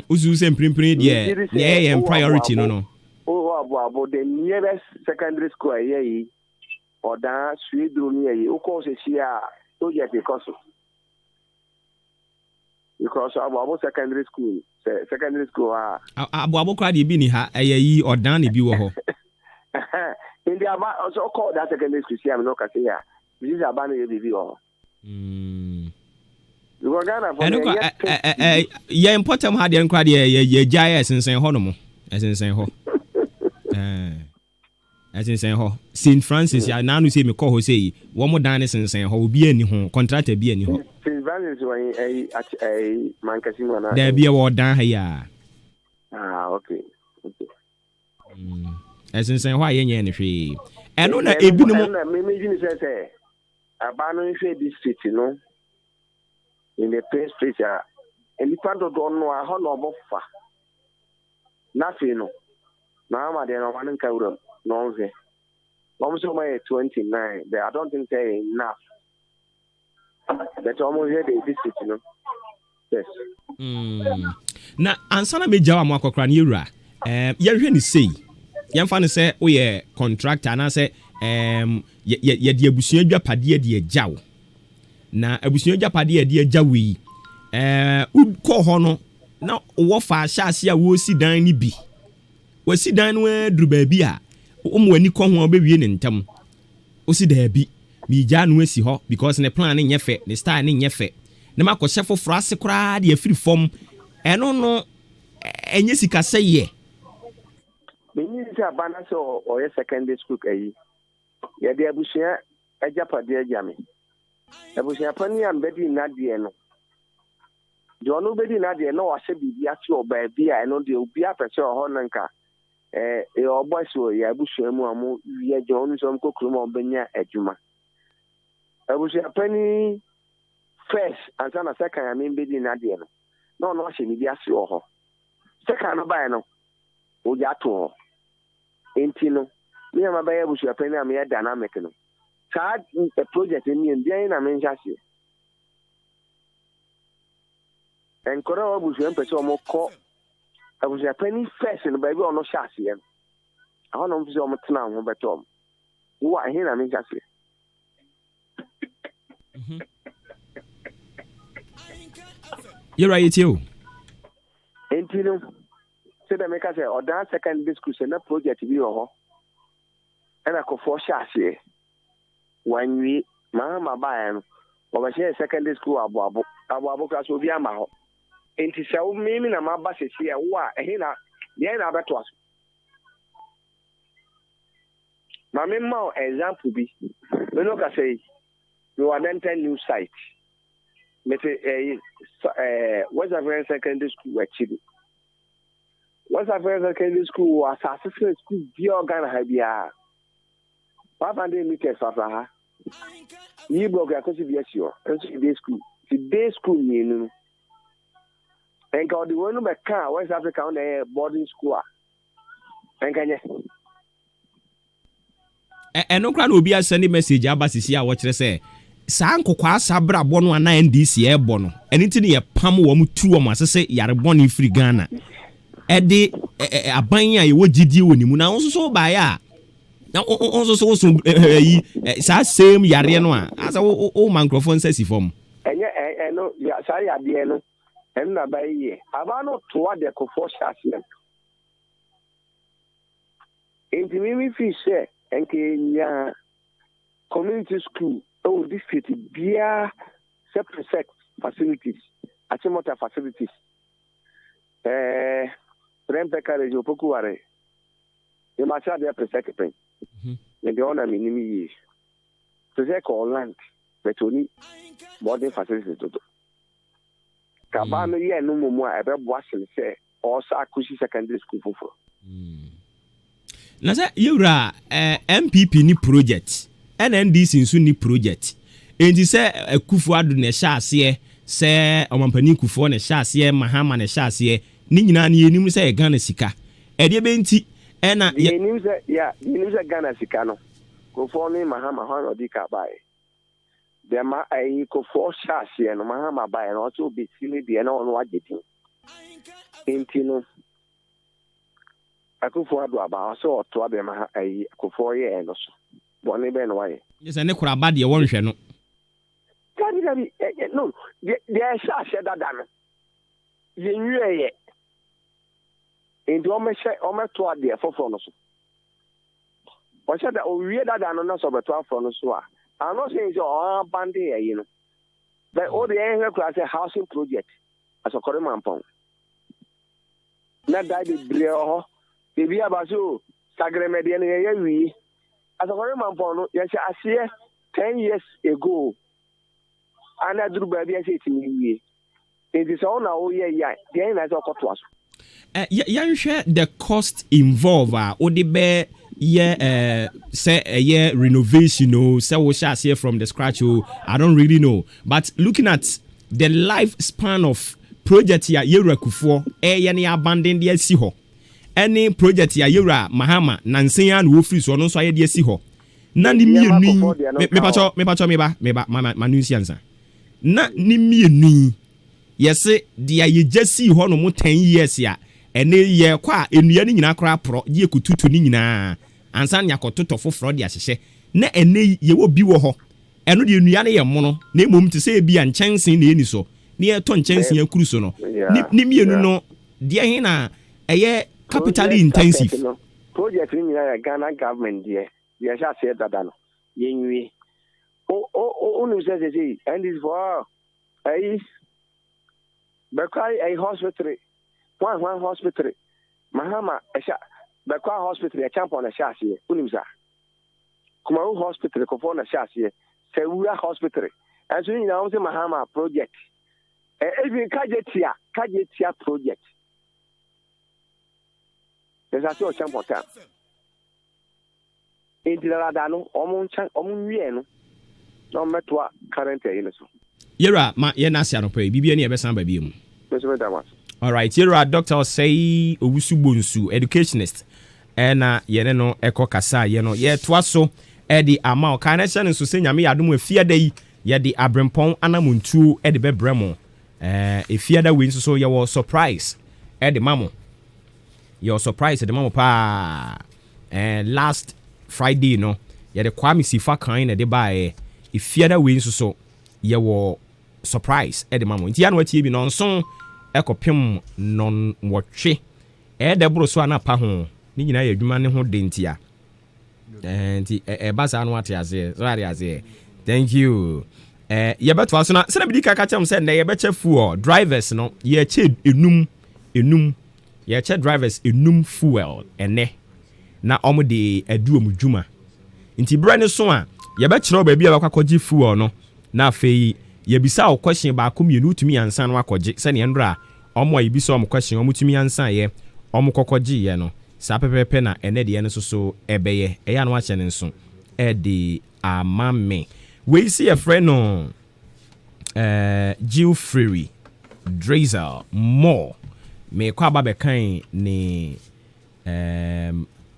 uzu se mprimpri de ye priority no Obuoba the nearest secondary school here or da Sweden here o ko se sia o je because Obuoba secondary school Obuoba kwa de bi ni ha eyi odan ne bi wo ho in the about also call that secondary school sia me no ka say ya this is about no bi wo you Ghana for ye important ha de nkwa de ye gya sensen ho no mo sensen ho sensen ho St Francis ya na no say me call ho say wo mo dan ne sensen ho obi ani ho contractor bi ani ho St Francis when a mankasi wana da bi e wo dan ha ya okay sensen ho aye nye ne hwe eno na ebi no na me gini say abano hwe district no in the first place and the part of don't know how no bofa nothing no now ma dey no one nka wura no say almost my 29 but I don't think say enough but almost here the district no yes na ansana me jawa mo akokra na yewura ye hwe ni sei ye mfa ne say wo ye contractor na say ye de abusua dwapade de agyawo na abusua dwapade de agyawo yi ukọ ho no na wo fa ahase a wo si dan ni bi wo si dan no aduru ba bi a wo ani kọ ho obewie ne ntam wo si da bi mi gya no asi ho because ne plan ne nyefe ne style ne nyefe ne makọ chefo frase kra de afiri fom eno no enye sika seye Beni se abana so o secondary school kai ye de abusua ajapade ajame abusua pani am bedi na de no de onu bedi na de no wahye bibia ti oba bia eno de obi apese ho nanka ogbaso ya abusua mu amu ye je onu so mkokuru ma obenya adwuma abusua pani first and na second am bedi na de no no wahye bibia si ho second no ba no o ja to entino me am ba ya abusua pani am ya dynamic no sa project ni ndie na me nhase enkora abusua mpese o mo ko abusua pani first no ba bi ono shase ya aho no mfise o mo tena ho betom wo ahe na me nhase you're right you entino se da me ka se odan secondary school se na project bi ho ana ko for shase wanwi mama baa no obahye secondary school Obuoba class obi ama ho enti se wo mimi na maba sesi e wo a ehe na ye na abeto aso ma me ma example bi me no ka say we want enter new site me say what's a very secondary school achieve West African Secondary School was assistant school be organ habia. Papa de meters for her. You broke a course of yes, you day school. The day school, you know. And got the one by car, West Africa on the boarding school. And can you? And no crowd will be a sending message about Sisia, what you say. Sanko kwa sabra bono ana NDC e bono. Anything ye pam wo mu tu wo ma say yare boni free Ghana. E de aban ya ye wo gidi woni mu na won so ba ya. Na on so yi sa same yare no a. Asa o microphone sesi form. Enye no ya sa ya de no. En na ba yi. Aba no to wa de ko for shasem. Enti mi fi share enke nya community school. Oh, this city, beer, separate facilities, achimota facilities. Rempe carriage, opokuare. You must have their presect pen. And the honor minimi. Presect or land, but only boarding facilities. Cabano, yeah, no more ever washing, say, or Sakushi Secondary School for. Now, you're MPP ni project. NNDC nso ni project enti se Akufo Addo na hya ase se omampani Akufo na hya ase Mahama na hya ase ni nyina na yenim se Ghana sika ede be nti na yenim se Ghana sika no Akufo ni Mahama ho odi ka bae de ma ai Akufo hya ase no Mahama bae no so be sini de na ono agedin enti no Akufo Addo aba so oto abe ma ai Akufo ye no so Bonnie Ben Way. Yes, and Nekura Badi, one channel. No, there said that done. You knew it. Into almost toward the 4 furnace. What said that we had done on us over 12 furnace. I'm not saying your bandy, you know. But all the air class a housing project as a Korean pong. Not that the Brio, the Via Basu, Sagremedian, we. As a Korean pong, yes, I see 10 years ago. And I drew baby as it in it is all now, yeah, the end as a cut was. You share the cost involved, or the bear, say a year renovation, or say we shall see from the scratch. I don't really know, but looking at the lifespan of project here, Yura Kufo, any abandoned the Siho, any project here, Yura Mahama, Nansean, Wofri, so no so I Siho. Nani me manusiansa. Na ni mienu yese dia ye jesi ho no mo 10 years ya ene ye kwa enua ni nyina kra pro ye kututu ni nyina ansa nya kototo foforo dia hyehye na ene ye wo bi wo ho eno de enua ne ye mo no na emom te se bia nchensen na eni so ne ye to nchensen ya kuru so no ni mienu no dia he na eye capital intensive project ni nyina Ghana government dia ye sha se dada no ye nwi onu say and is for a hospital one hospital Mahama hospital a champ on a chassis unimsa Kumaru hospital ko na chassis Sewura hospital and so you know the Mahama project even Kajetia project there's a champ on time in the radano omun no metwa current so Yera ma ye na sia no pe bibia ne e besan ba biem all right Yera Dr. say Owusu Bonsu educationist na ye ne no eko kasa ye no ye toa so e di ama o kan na hye ne so se nyame yadom afiada yi ye di abrempon anamuntu e di bebremo afiada we nso so ye wo surprise e di mamo your surprise e di mamo pa last Friday no ye de Kwame Sifa kan na de bae ifiada we nso so ye wo surprise e de mamo nti ya no atie bi no nso ekopem non wotwe e de bro so ana pa ho ni nyina ya adwuma ne ho de ntia nti basa no ate ase so ari ase thank you ye beto aso na se na bidika ka chem se na ye beche fuel drivers no ye che enum ye che drivers enum fuel ene na omo de adu omudwuma nti bra ne so a ye be kire ba bia bakwakoji fuel no na afei ye bisa o question ba ko mienu tumi ansan no akwaje se ne ndra omo ye bisa omo question omo tumi ansan ye ɔmo kɔkɔgye yɛ no saa pɛpɛpɛ na ɛnɛ deɛ no so ɛbɛyɛ ɛyɛ no akyɛ ne nso ɛde ama me wei si yɛfrɛ no Gilfrey Drazel more mekɔ aba bɛkan ne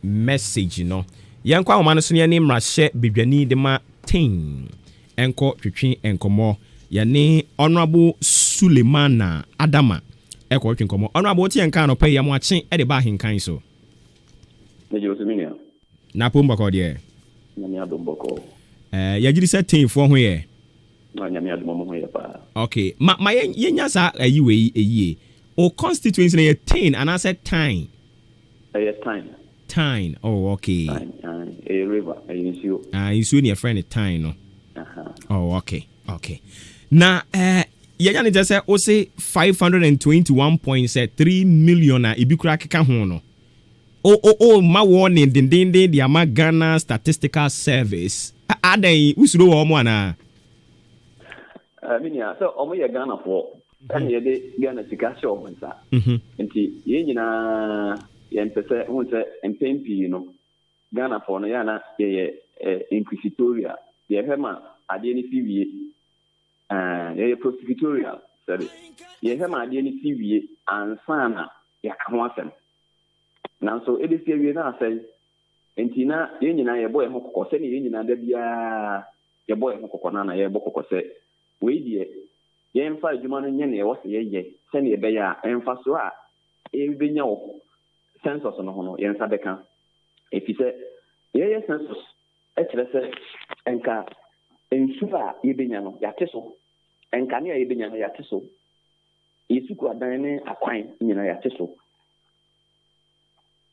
message no yɛnkɔ ahoma no so ne mmarahyɛ bedwani de ma 10 ɛnkɔ twetwe nkɔmmɔ yɛne honorable Sulemana Adama ɛkɔ twetwe nkɔmmɔ honorable tie nka no pɛ yɛ mo akye ɛde ba ahenkan so na pom bɔkɔ deɛ yɛgyiri sɛ 10 foɔ ho yɛ okay ma yɛnya saa ayi wei ɛyie o constituency na yɛ 10 anaasɛ time time oh okay river nsuo nsuo ne yɛfrɛ ne time no oh okay na yɛnya ne kyɛ sɛ wo se 521.3 million a ebi kura keka ho no ma wɔ ne dendenden de ama Ghana Statistical Service adan usuro wɔ mo ana minia so omo ye Ghana for and ye de Ghana sika show nsa nti ye nyina ye mpese hu se mpempi no Ghana for no ya na ye inquisitorial ye hema ade ni fiwie ye prosecutorial sorry ye hema ade ni fiwie ansa na ya ka ho asem nanso ede fiwie na asai nti na ye nyina ye boy ho kokose ne ye nyina da bia ye boy ho kokona na ye bo kokose we die ye mfa adwuma no nye ne ye wose ye se ne ye be ya emfa so a e benya wo census no ho no ye nsa beka efise ye census e kire se enka ensuba ye benya no ya teso enka ne ye benya no ya teso yesuku adan ne akwan nyina ya teso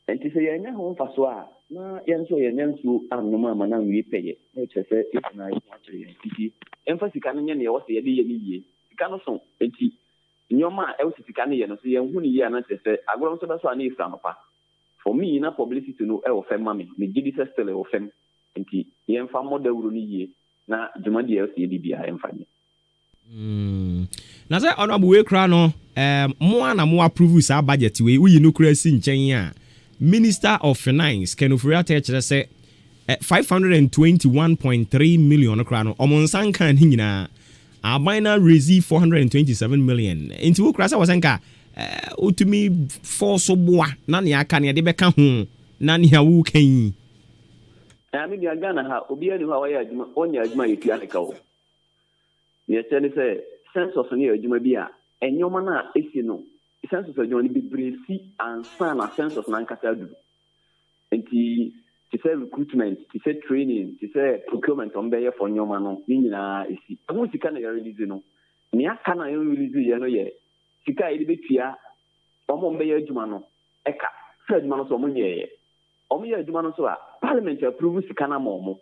enti se ye nya ho mfa so a na ye nso ye nya nsu anoma ama na wi peye e kire se na ye mo akire ye titi emfa sika no nye ne ye wose ye de ye ni yie sika no so enti nyoma e wose sika no ye no so ye hu ni yie ana kire se agoro nso be so ana ifra no pa for me na publicity no e wo fem ma me gidi se still e wo fem enti ye mfa modawuro ni yie na dwuma de ye wose ye bibia emfa ni na say honorable we kra no mo ana mo approve sa budget we uyi no kra si nchen a Minister of Finance Ken Ofori kire say 521.3 million kra no omonsan kan ni nyina abina raise 427 million into wo kra say wasenka utumi force boa na ne aka ne de beka ho na ne awu kan yi ami dia Ghana ha obi ani ho wa ya adwuma onya adwuma yetua ne ka ho ye tell say census ne adwuma bi a enyoma na esi no census adwuma ni bibresi ansa na census na nkasa du enti to say recruitment, to say training, to say procurement on there for nyoma no nyina esi amu sika na ya release no ne aka na ya release ye no ye sika e de betua omo mbe ya adwuma no eka sa adwuma no so omo ye adwuma no so a parliament approve sika na mo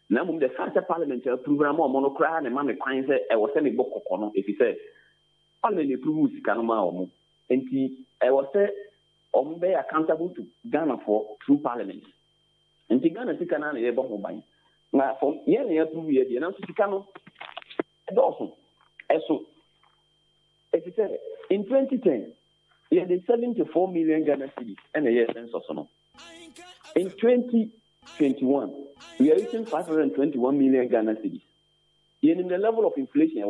na mum de sa parliament approve na mo no kra na ma me kwan se e wo se ne bokoko no efi se parliament approve sika no ma omo enti e wo se omo be accountable to Ghana for through parliament enti Ghana sika na ye bo ho ban na for ye na approve ye de na so sika no e do so eso efi se in 2010 ye de 74 million Ghana cedis and a year census no. In 2021, we are reaching 521 million Ghana cedis. In the level of inflation,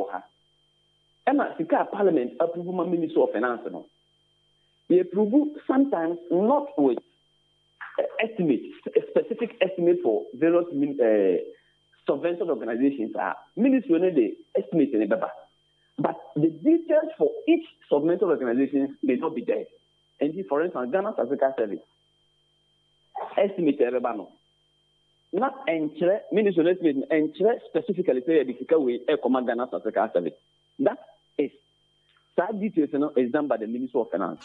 and the Parliament approve my Minister of Finance. No, they approve sometimes not with estimates, a specific estimate for various subvention organizations. Ministry they estimate in the paper, but the details for each subvention organization may not be there. And for instance, Ghana Statistical Service estimate everybody not ensure ministry estimate ensure specifically say the way command Ghana Statistical Service. That is that details is done by the Minister of Finance.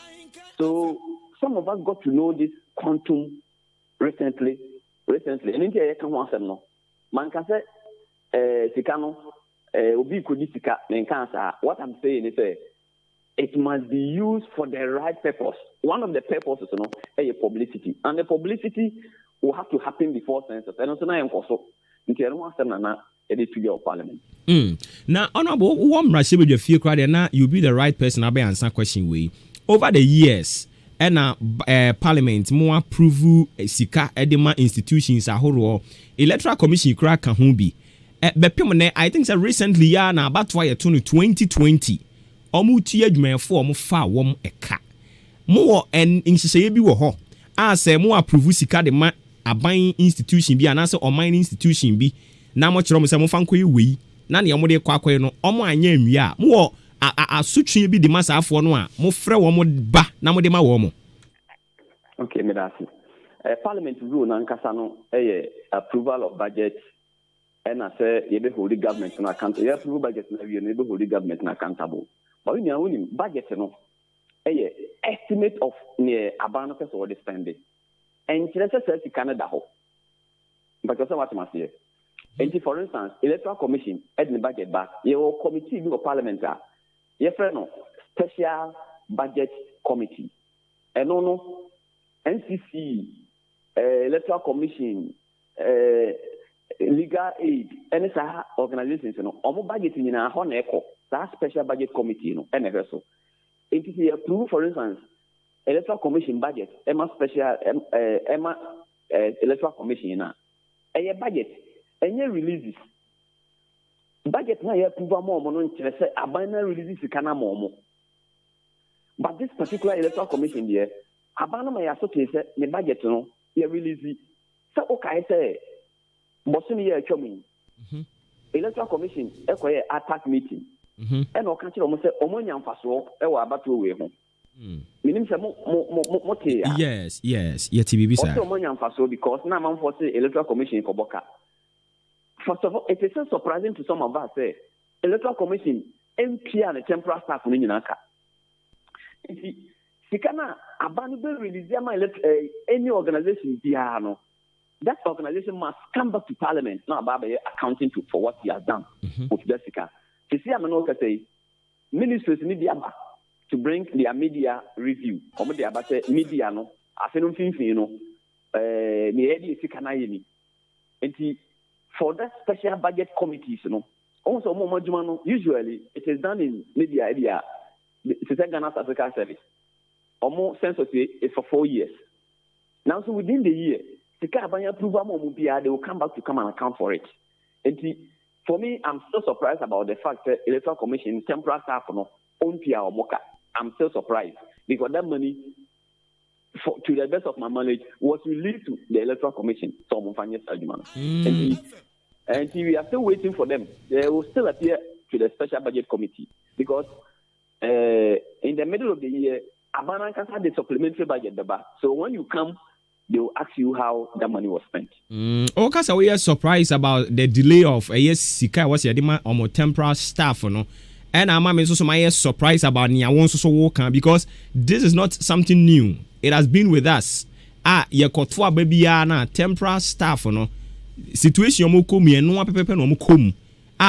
So some of us got to know this quantum recently. And in the can one no man can say sikano obi kodi sika menkansa. What I'm saying is it must be used for the right purpose. One of the purposes, is publicity. And the publicity will have to happen before census. And also, it is to your parliament. Now, honorable, one Rashibu, your fear crowd, now you'll be the right person. I'll be answering question way. Over the years, ɛna parliament mo approve sika edema institutions ahoroɔ electoral commission kura ka ho bi bɛpem ne I think so recently ya na abatwa yɛ to no 2020 ɔmo tie adwumayɛfo ɔmo fa wɔm ɛka mo wɔ nhyehyɛeɛ bi wɔ hɔ a sɛ mo approve sika de ma aban institution bi anaasɛ ɔman institution bi na mo kyerɛ mo sɛ mo fa nkɔ yi wei na ne ɔmo de kɔ akɔyɛ no ɔmo anya nwia a mo wɔ asotwe bi de ma saafoɔ no a mo frɛ wɔn ba na mo de ma wɔn mo. Okay, me that's parliament rule na nkasa no approval of budget and I say you be holding government no accountable. You approve budget na you be holding government no accountable. But when you budget no estimate of near abano person or the spending. And let's say Canada ho. But you say what must say. And for instance, electoral commission at the budget back, your committee of parliament your friend no special budget committee. And no NCC, electoral commission, legal aid, any organizations, you know, almost budget in a hon echo, that special budget committee, you know, and so. It is approved, for instance, electoral commission budget, special, electoral commission, you know, a budget, and your releases. Budget na approve more money, say a binary releases you can more. But this particular electoral commission here, abana my associate say the budget no you release so okay say bosomi here chomi electoral commission e attack meeting and o kan kire o say omo nyamfaso e wa abato we ho minim say mo yes yeti bibi sir o omo nyamfaso because na man for say electoral commission ko boka. First of all, it is so surprising to some of us say electoral commission MP and the temporary staff no nyina ka. Sikana abandon release any organization no. That organization must come back to parliament now about accounting for what he has done with Jessica. To see I'm not say ministers need to bring their media review. Or they about media no. I don't think you know the Sikana yini. And for that special budget committees, you know, also usually it is done in media area. It's a Ghana Africa service. Almost census is for 4 years. Now, so within the year, the Carabana approval they will come back to come and account for it. And for me, I'm still surprised about the fact that electoral commission temporary staff no own Pia or Moka. I'm still surprised because that money, to the best of my knowledge, was released to the electoral commission. So and we are still waiting for them. They will still appear to the special budget committee because in the middle of the year, Abana can have the supplementary budget. So when you come, they will ask you how the money was spent. Okay, so we are surprised about the delay of a yes, Sika was your demand on temporary staff, no? And I'm also my surprised about Niawon so working because this is not something new. It has been with us. Ye kotwa baby na temporary staff, no? Situation mo komi eno apepepe no mo kom.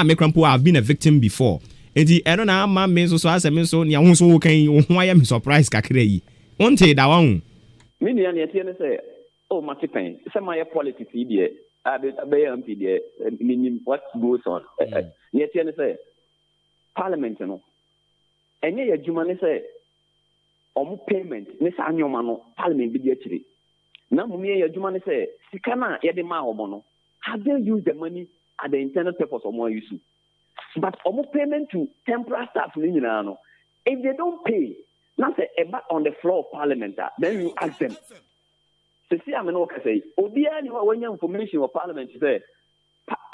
Me crampo have been a victim before. Enti eno na ama me so ase me so nia ho so wo kan ho aya me surprise kakra yi wonte da wa hu me nia ne tie ne say oh matipen say my politics yi de be MP de minim what goes on ne tie ne say parliament no enye ya juma ne say omo payment ne sa anyoma no parliament bi de akire na mo me ya juma ne say sika na ye de ma omo no have they used the money at the intended purpose of more use. But almost payment to temporary staff, if they don't pay, not say on the floor of parliament, then you ask them. So see, I'm not say, Obiani, when you information of parliament, say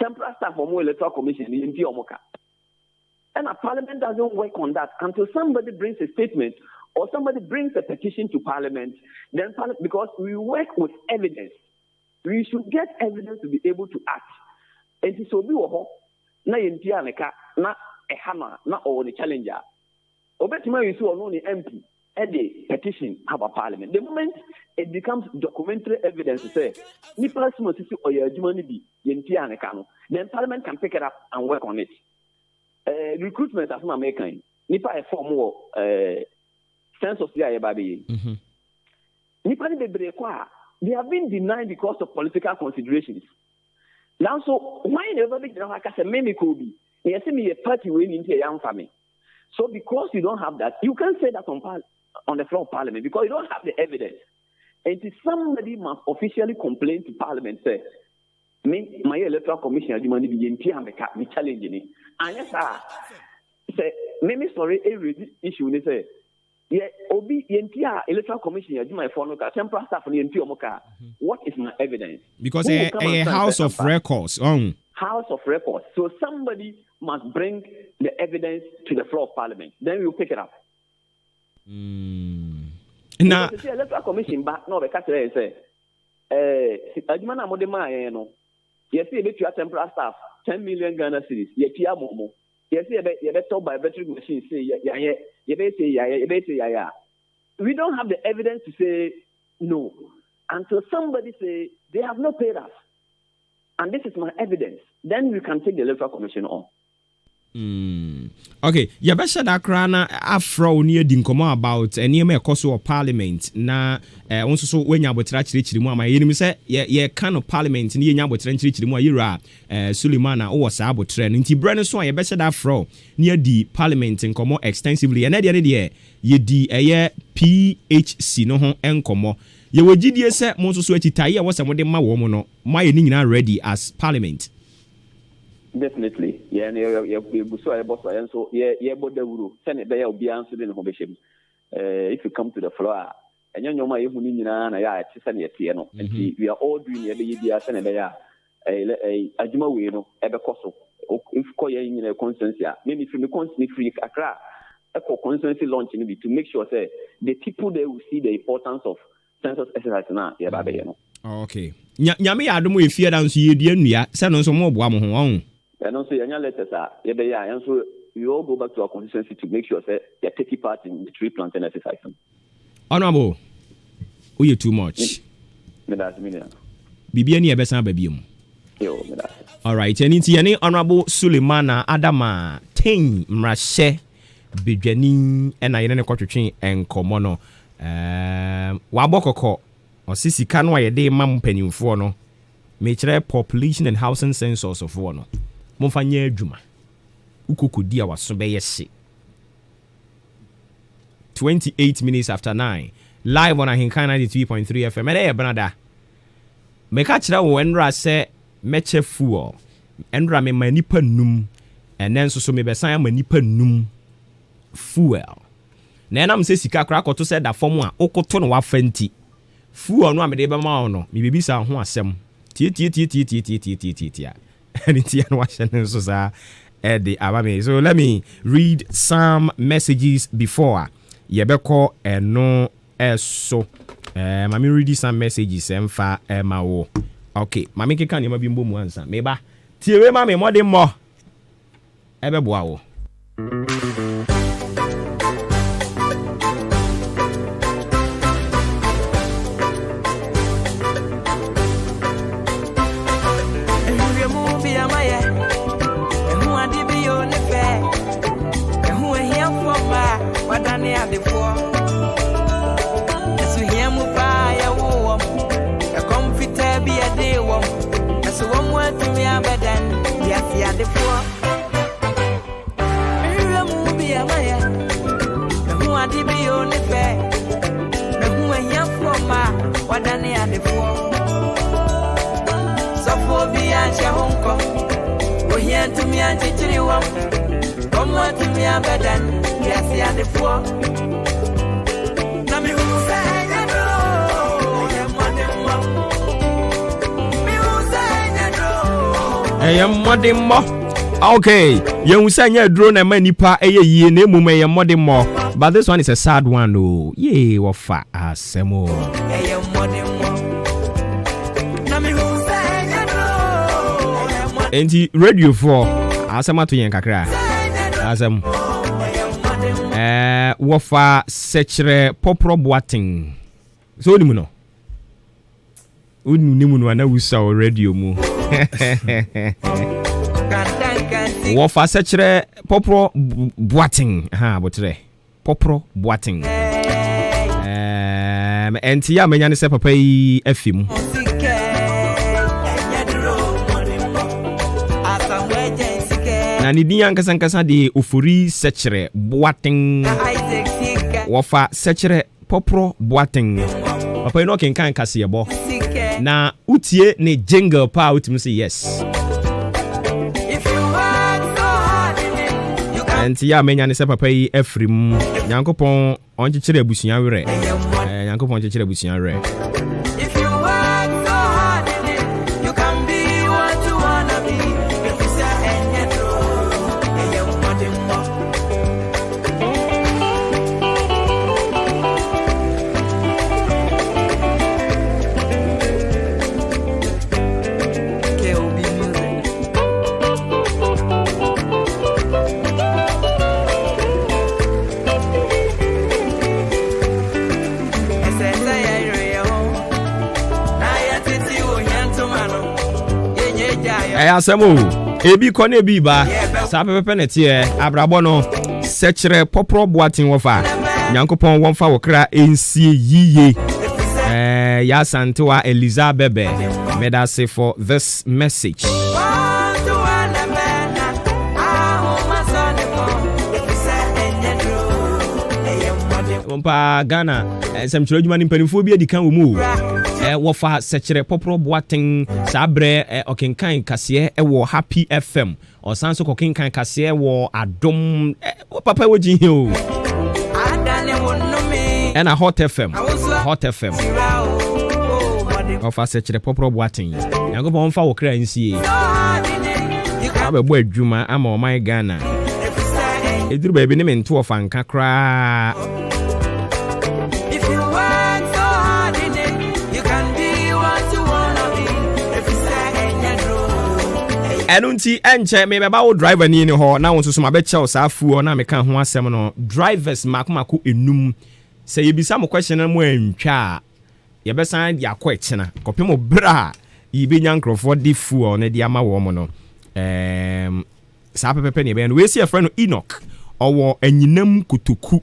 temporary staff for more electoral commission in Omoka. And a parliament doesn't work on that until somebody brings a statement or somebody brings a petition to parliament. Then because we work with evidence, we should get evidence to be able to act. And so we were na yentia neka na ehama na o the challenger obetima you see on the MP at the petition about parliament. The moment it becomes documentary evidence to say ni person must see or your adwuma bi yentia neka no, then parliament can pick it up and work on it. Recruitment as American nipa e form wo sense of fear baby nipa ni bebre kwa they have been denied because of political considerations. Now, so why never be like I said, maybe could be. Yes, me a party winning into a young family. So because you don't have that, you can say that on on the floor of Parliament because you don't have the evidence. And if somebody must officially complain to Parliament, say, me, my electoral commission, you money be me challenging it. And yes, say, me sorry, every issue they say, yeah, obi yentia electoral commission, you my phone, temporary staff on yentia moka. What is my evidence? Because a house of records, House of records. So somebody must bring the evidence to the floor of Parliament. Then we will pick it up. Now, the electoral commission back no because say adwuma mo de ma yen no yes e be tua temporary staff 10 million Ghana cedis ye tia momo yes e be top by battery machine say ya we don't have the evidence to say no until somebody say they have not paid us and this is my evidence then we can take the electoral commission on. Okay, you better that crana afro near dinkomo about any me koso of parliament na onso so wenya botra chirichiri mu ama yeni say ye kind of parliament ni yenya botra chirichiri mu ayira Suleiman o was abotra nti brand so ye better that afro near the parliament nkomo extensively and de ye di PHC no ho enkomo ye wogidie se mo so atitaye e wo se mo de ma wo mo no ma ye ni nyina ready as parliament. Definitely. Yeah, so yeah, but the rule. Send it there, be answered in the commission. If you come to the floor, and you know my evening, and we are all doing every year, send it there. A Juma, we know, ever cost if calling in a consensus, maybe from the constant free Accra, a consensus launching to make sure say the people they will see the importance of census exercise now. Yeah, baby, okay. Nyame adomo efia dan so yedie nnua se no so mo boa mo ho and also your letters are and so you all go back to our constituency to make sure that you're taking part in the tree planting exercise. Honorable, you too much. Bibi any ebesa babiem. All right, and it's any Honorable Suleimana Adama Ting Mrashe Bidwani and I ne kwatwetwe enkomo no wabokoko osisi kanwa ye de mam panimfo no me kire population and housing census of no momfanya adwuma ukokodi a waso be yese 28 minutes after 9 live on Ahinkan 93.3 FM e Canada me ka kire wo enra se meche fuel enra me manipa num enen so me besan manipa num fuel na enam se sika kra koto se da form a okoto no wa fanti fuel no amede be ma no me bebisa ho asem tie and tia no wahye so sa edi abame. So let me read some messages before yebeko eno eso mami read some messages emfa ma wo. Okay, mami keka ne ma bi mbo mu ansa meba tie we ma me modern mo ebe boa wo. Okay, you say you drone a many pa ye name me modern more, but this one is a sad one. Oh, ye wafa asemo. Enti radio 4 asema to yen kakra asem wafa sechere popro boating so ni mu no unu no na wusa radio mu wafa sechere popro boating botre popro boating enti ya menya ne se papa yi afim na ni din ankasa de ofori sechere boating wofa sechere popro boating papa no kenkan kaseyebo na utie ne jingle pa utimi say yes and ya menya ne se papa yi afrim nyankopon onkyekere abusuan werɛ nyankopon onkyekere abusuan werɛ asemo ebi ko na ebi ba sa pepepe na tie abrabo no sechere popro boatin wofa nyankopon wonfa wokra ensie yiye ya santewa Eliza Bebe medase for this message ompa Ghana semchiro adwuma ni mpanimfo bi adikan wo mu wofa sechere popro boaten sabre okenkan kase wo Happy FM osanso kokenkan kase wo Adom papa woji he o ena Hot FM wofa sechere popro boaten yango bon fa wo kra nsie abebo adwuma ama o my Ghana eduru ba bi ne mento ofa nka kra Enunti enche me beba wo driver ni ho na won so ma be chew sa afuo na me kan ho asem no drivers makomako enum se yebisa mo question na mo antwa ye be san dia kwa echina kopem bra yibe nya nkrofo di fuo na dia ma wo mo no sa pepepe ne be no we see a friend no Enoch owo anyinam kutuku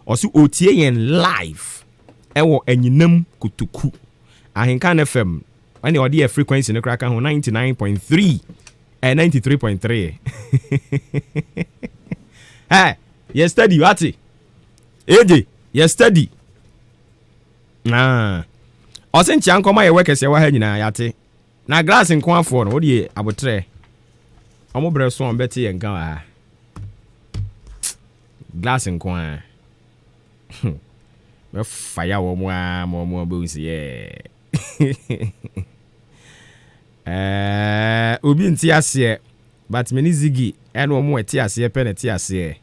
osi otie yen live ewo anyinam kutuku ahenkan FM when the audio frequency no crack on 99.3 and 93.3. Hey, you study what? AJ, you study. Osen chan koma ye workers ye wa ha nyina yate. Na glass nko afo no odi abotre. Omo bre so on beti ye nkan wa. Glass nko a. Me fire wo mo be unsi ye. Obi nti ase but meni zigi ene omo eti ase pe na eti ase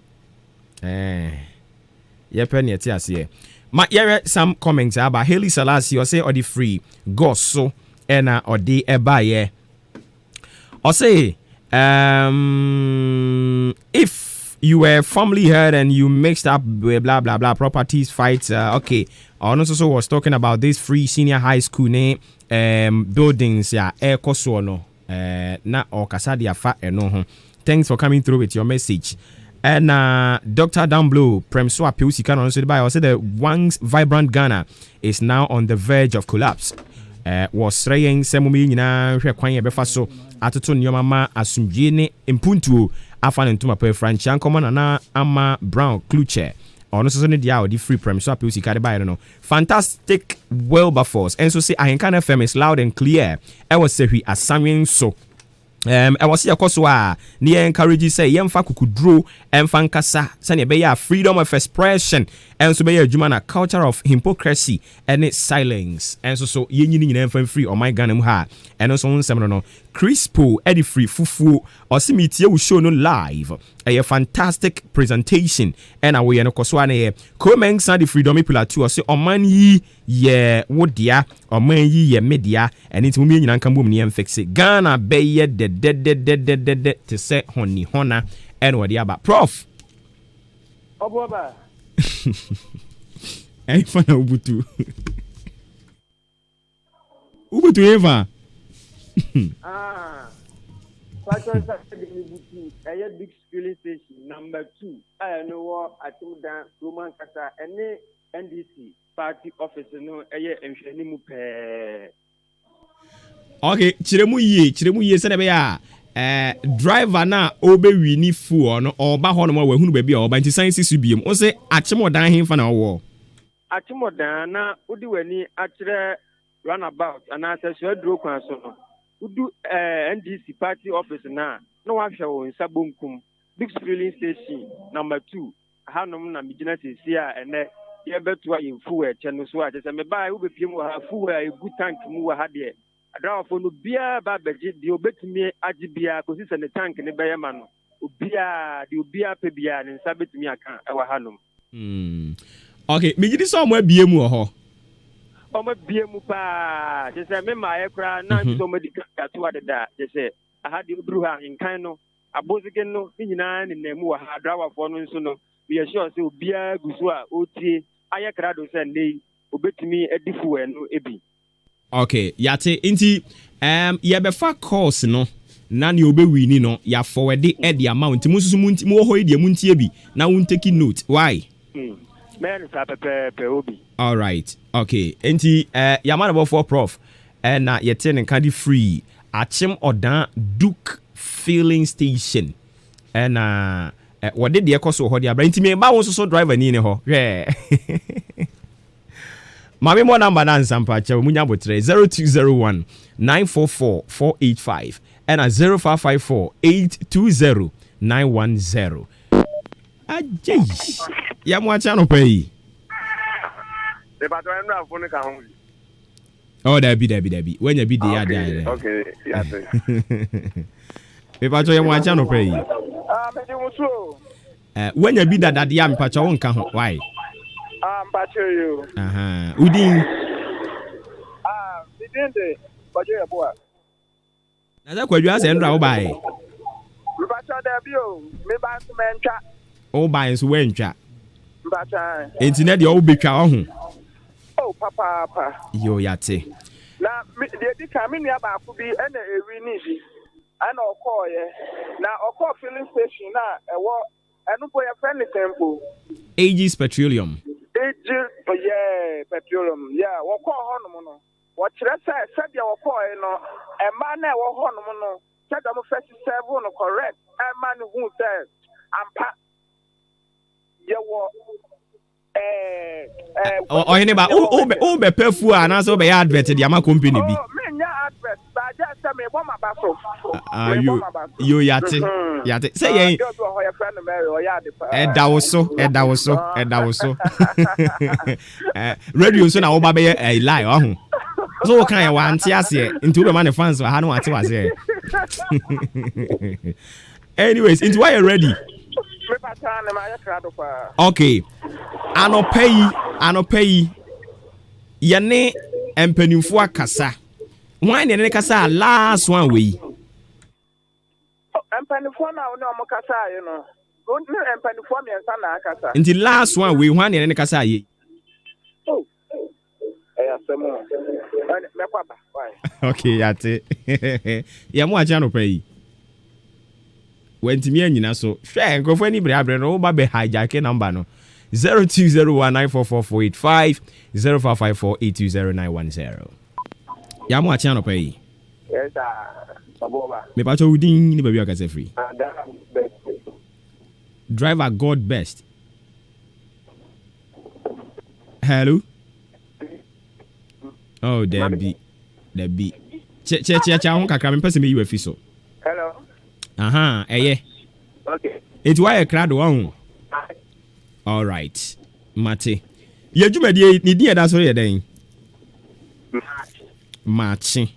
ye pe na eti ase ma here some comments about Haley Salasi or say or the free go so ena or the eba ye or say if you were formerly heard and you mixed up blah blah blah properties fights okay also was talking about this free senior high school name buildings ya koso no na okasa dia fa eno ho. Thanks for coming through with your message. And Dr. Downblow Premso Apeusi can also by also the once vibrant Ghana is now on the verge of collapse. Was saying semumi nyina hwe kwan ye befa so atoto nyoma ma asumdie ne impuntuo afa ne ntoma pe Franchan common na ama Brown Cluche ono so ne dia odi free prem so apel sika de buy no fantastic Wilberforce and so say Ahenkan FM is loud and clear e was say hwi asanwen so I was here cause ne encourage say yemfa kukudro emfa nkasa say ne be ya freedom of expression and so be ya adwuma na culture of hypocrisy and silence and so yenyi nyina emfa free on my Ghana mu ha and so nsem no Crispo Eddie free fufu or see me tie we show no live a fantastic presentation and away no koso na comment sa the freedom people too or say oman yi ye wodia oman yi ye media and it mumi nyina nkan bom ne emfix Ghana be ye de to say honi hona and what about prof Obuoba ai fana ubutu eva big filling station number 2 I know at Roman Kasa and NDC party office no enhwani mu pe. Okay, chiremu ye se be ya driver na obe wini fu no oba ho no ma wahunu ba bia oba nti science su biem o se achemodan hen fa na wo achemodan na udi wani akire runabout ana se so aduro kwan so no udu NDC party office na wa hwe wo nsabonkum big filling station number 2 hanom na migina sesi a ene ye betu a yimfu e che no so a che se me ba wo bepiem wo ha fu a egu tank mu wo ha de adrafo no bia ba beji di obetumi agi bia kosi se ne tank ne beye ma no obia di obia pe bia ne nsa betumi aka e wa hanom okay migidi so mo abiem wo ho omo biemu pa je se me ma ye kra na so mo di ka to adeda je se aha di oduru ha nkan no abozigen no nyina ne nemu wa ha adrafo no nso no we are sure say obia guso a otie aye kra do se nei obetumi edifu eno ebi. Okay, yate inti ye befa course no na ne obewini no ya forward the amount mususu munti mo ho ide munti ebi na won take note why man sa pepe obi. All right. Okay. Inti yamana for prof na yete ne kan di free achim odan Duke filling station na what did the ekoso ho dia bra inti me ba won so driver ni ne ho hwe mami mo number na nsampa che munya botre 0201 944 485 and 0554 820 910 ajay ya mo acha no pay the battle na phone ka ho oh dabi when you be there there okay yeah me battle ya mo acha no pay me di muso when you be that ya me pacha won ka ho why battle you udin didn't bajo ya boa na za kwadua ase ndra wo bae me battle da bio me ba so mentwa wo bae so wentwa battle internet de wo betwa ho oh papa yo yate na de di ka me nia ba ku bi na ewi ni bi ana okoye na okọ filling station na ewo enu po ya friendly tempo Aegis Petroleum yeah, petroleum. Yeah, what call Honum no? What should I say? Said you were calling no, a man that was Honum no. Said I'm 37 correct. A man who says, I'm pat. You were anybody oh be perfu ana so be advert the ama company bi oh me nya advert ba just say me bo ma ba so you yate say yen da wo so radio so na wo ba be lie oh so kan ya wanti ase into be man fans ha no ate wase anyways into why you ready okay anopai yene empanimfo akasa wan ne kasa last one we empanimfo na no mo kasa ye no no empanimfo me nsa na akasa nti last one we wan ne kasa ye oh asemo me kwaba why okay yate ya mo acha no pai wentimi anyina so hwe nkofo ani bre no ba be hijack number no 0201944485 0554820910 ya mo acha no pai yes Obuoba me pa cho udin ni ba bi akase free driver God best hello oh Debbie che hon kakra me pese me yi afi so hello eye okay it why crowd one all right mate ye dwumade ni dia da so ye den Maakye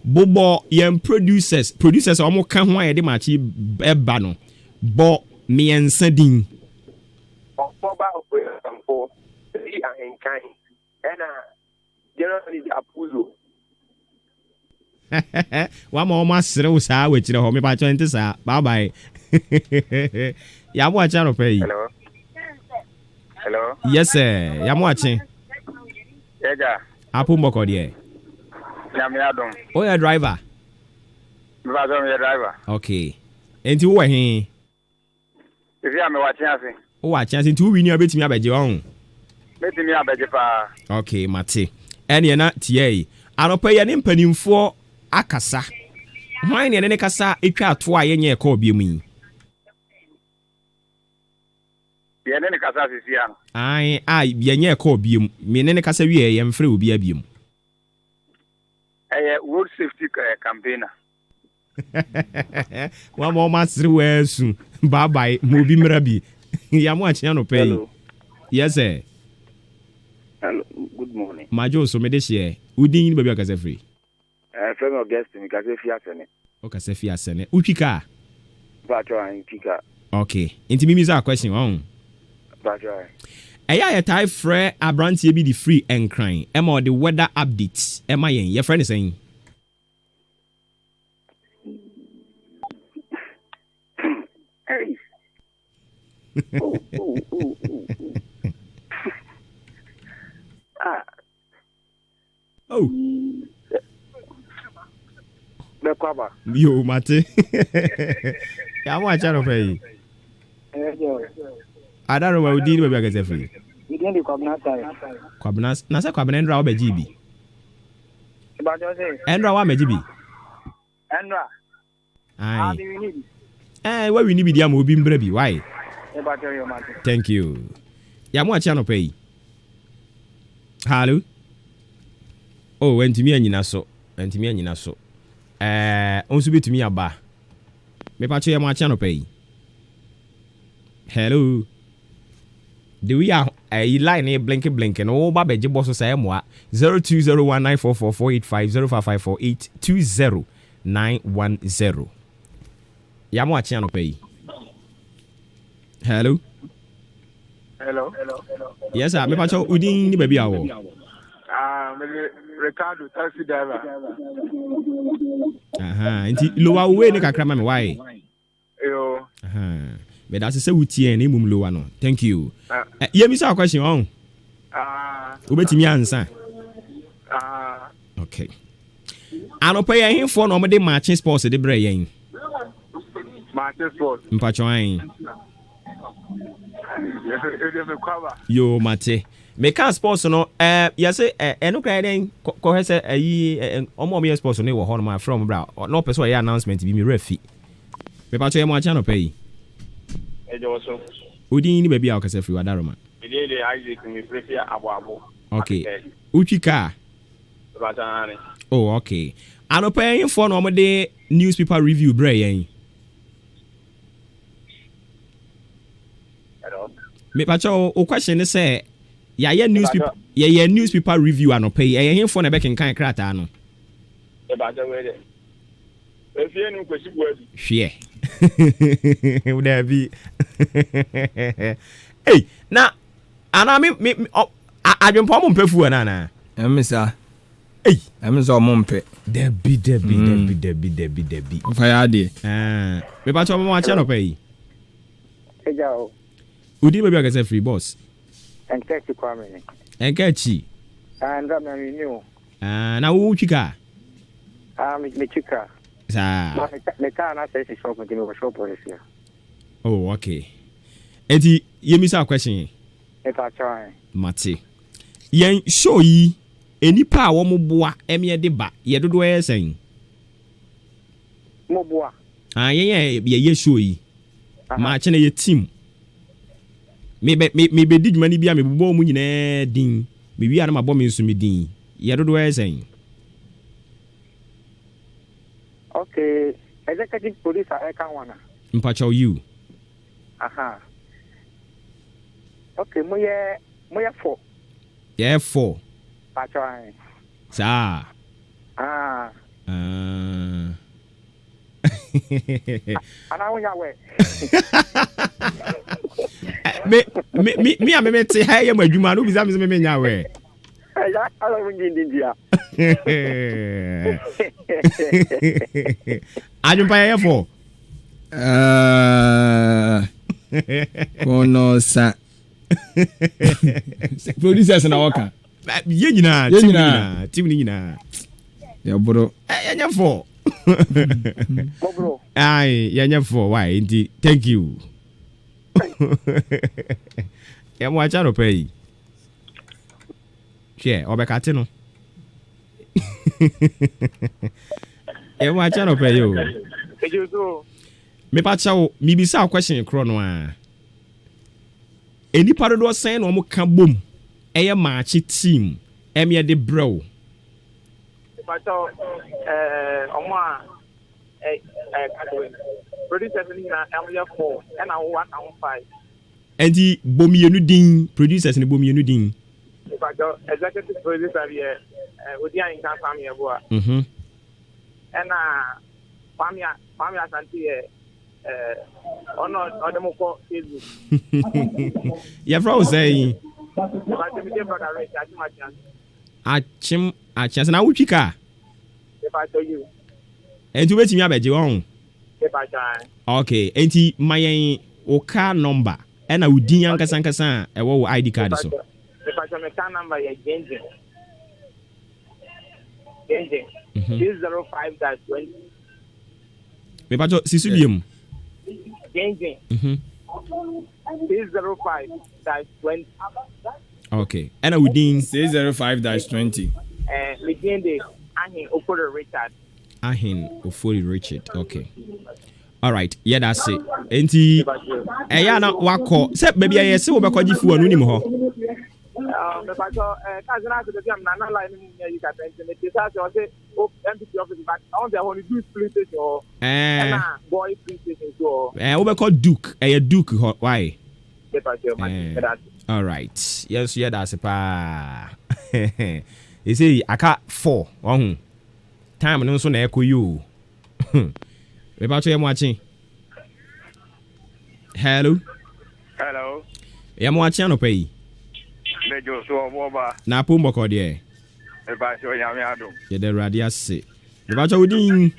bobo yem producers omo ka ho aye de Maakye eba no bo me ensa din Obuoba Ofori Amanfo si ahenkan ena generally the apuzo wa ma o ma sere wo saa we kire ho me ba cho nti saa bye bye ya mo acha no pay hello yes sir ya mo acha eja apu mboko de ya me adom o ya driver me ba zo me driver okay enti wo he ifi ame wa chiase o wa chiase enti wo wi ni abetimi abeje won betimi abeje pa okay mate ene na tie anopa ya ne mpanimfo akasa Why ne kasa etwa to a yenye call bi mu yi. Ye ne kasa sisi ya. Ai yenye call bi mu. Me ne kasa wie ye mfre obi abi mu. Road safety campaigner. Wa mo masri wesu. Bye bye mo bi mrabi. Ya mo achia no pay. Yes sir. Hello, good morning. Majo so me de share. Udin ni baby akase free. Friend of guest mi kase fi asene. O kase fi asene. Utwika. Bacho an pika. Okay. Inti mimi za question on. Bacho. Eya ye tai frɛ abrantie bi di free and crying. Emma the weather updates. Emma yen. Your friend is saying. Hey. Oh. Oh. Bekwaba. Yo mate. Ya mo acha no pay. Ada ro we di baby akase free. We dey kwabna tai. Kwabna na se kwabna ndra obeji bi. Bacho say. Ndra wa meji bi. Enra. Ai. We need. Where we need be dia mo bi mbra bi. Why? Bacho yo mate. Thank you. Ya mo acha no pay. Hello. Oh, entimi anyina so. Onsu bitumi aba. Me pa che ya mo acha no pay. Hello. The we are a line blink no ba beje boss say mo 0201944485 0554820910. Ya mo acha no pay. Hello. Yes sir, me pa che udin ni baby awo. Ricardo, taxi driver. Inti lowa we ni kakra ma me why? Yo. But that's say wutie na imum lowa no. Thank you. Ye mi say question on. Obetimi ansa. Okay. Anopa ye hinfo no me de matching sports de bre yen. Matching sports. Mpacho an. Yo mate. Me can sports no yes eno kra den ko hese ayi omo me sports no wo ho no ma from bra no person ya announcement bi me refi. Me pa cho ye mo acha no pay. Ejoso. Odin ni baby akase free wadaroma. Ile Isaac mi prefer abo. Okay. Uchika. Batane. Oh okay. Anopa yen for no mo de newspaper review bre yen. Hello. Me pa cho o question say ya newspaper review anopa ye yen for na be kan krata no. E ba ja we de. E fie nu kwesi bu abi. Hwe. Would there be? Hey, na ana me adwempa mo mpefu na. Emisa. Hey, emisa o mo mpe. Debi. Fa ya de. Me pa cho mo acha no pay. Ejao. Udi baby akase free boss. Enkechi kwame. Enkechi. Andra me renew. Na wo twika. Me chika. Sa. Me ka na say shop me shop police. Oh, okay. Enti yemisa question. E ta try. Mate. Yen show yi enipa a wo mo boa eme de ba ye dodo esen. Mo boa. Ye show yi. Ma che na ye team. Me be digma ni bia me bubo mu nyina din. Me wi ana mabɔ me nso me din. Ye dodo esen. Okay, executive police I can wanna. Mpacho you. Aha. Okay, mo ye 4. Yeah 4. Pacho ai. Sa. Ana wonya we. Me te ha ye madwuma no bisa me nya we. Ya ala wonji ndia. Ajumpa ye 4. Kono sa. Producers na waka. Ye nyina, team ni nyina. Ya bro. Ye nya 4. Mo bro. Ai, ye nya 4. Why? Indeed. Thank you. Ya mo acha no pay. Che, obekate no. E wa cha no pe yo. Ejo so. Me pa cha wo, mi bisa question kro no a. Enipa do sen no mo ka bom. Eye Maakye team. Emye de bro. But producers in Amiya 4 and I 1 Enti bomienu din, producers ni bomienu din. But executive producer here, Udia in Tanzania, and Pamia Asante, on the Moko Facebook. Your bro saying, Achim, na wuchika. If I tell you, and to wait me abeji won. if I try. Okay, enti my oka number. And I would din yankasa e wo ID card so. If I tell my car number, you're changing. 605-20. Me pacho sisubiem. Changing. 605-20. Okay. And I would din 605-20. Legend Ahin Ofori Richard. Ahin Ofori Richard. Okay. All right. Yeah, that's it. Enti ya na wako. Se baby aye se wo be kwaji fu anu nim ho. Me pacho kazina to dem na na line ni you can tell me this as you say MPP office back on the only do split it or boy split it so wo be call Duke. Duke ho why? Me pacho that. All right. Yes, yeah, that's it pa. You see aka 4 ohun. Time no so na ekoyo. We about to watching. Hello. Hello. I'm watching no pay. Mejo so Obuoba. Na pombo ko de. E ba so yame adum. Ye de radia se. We about to win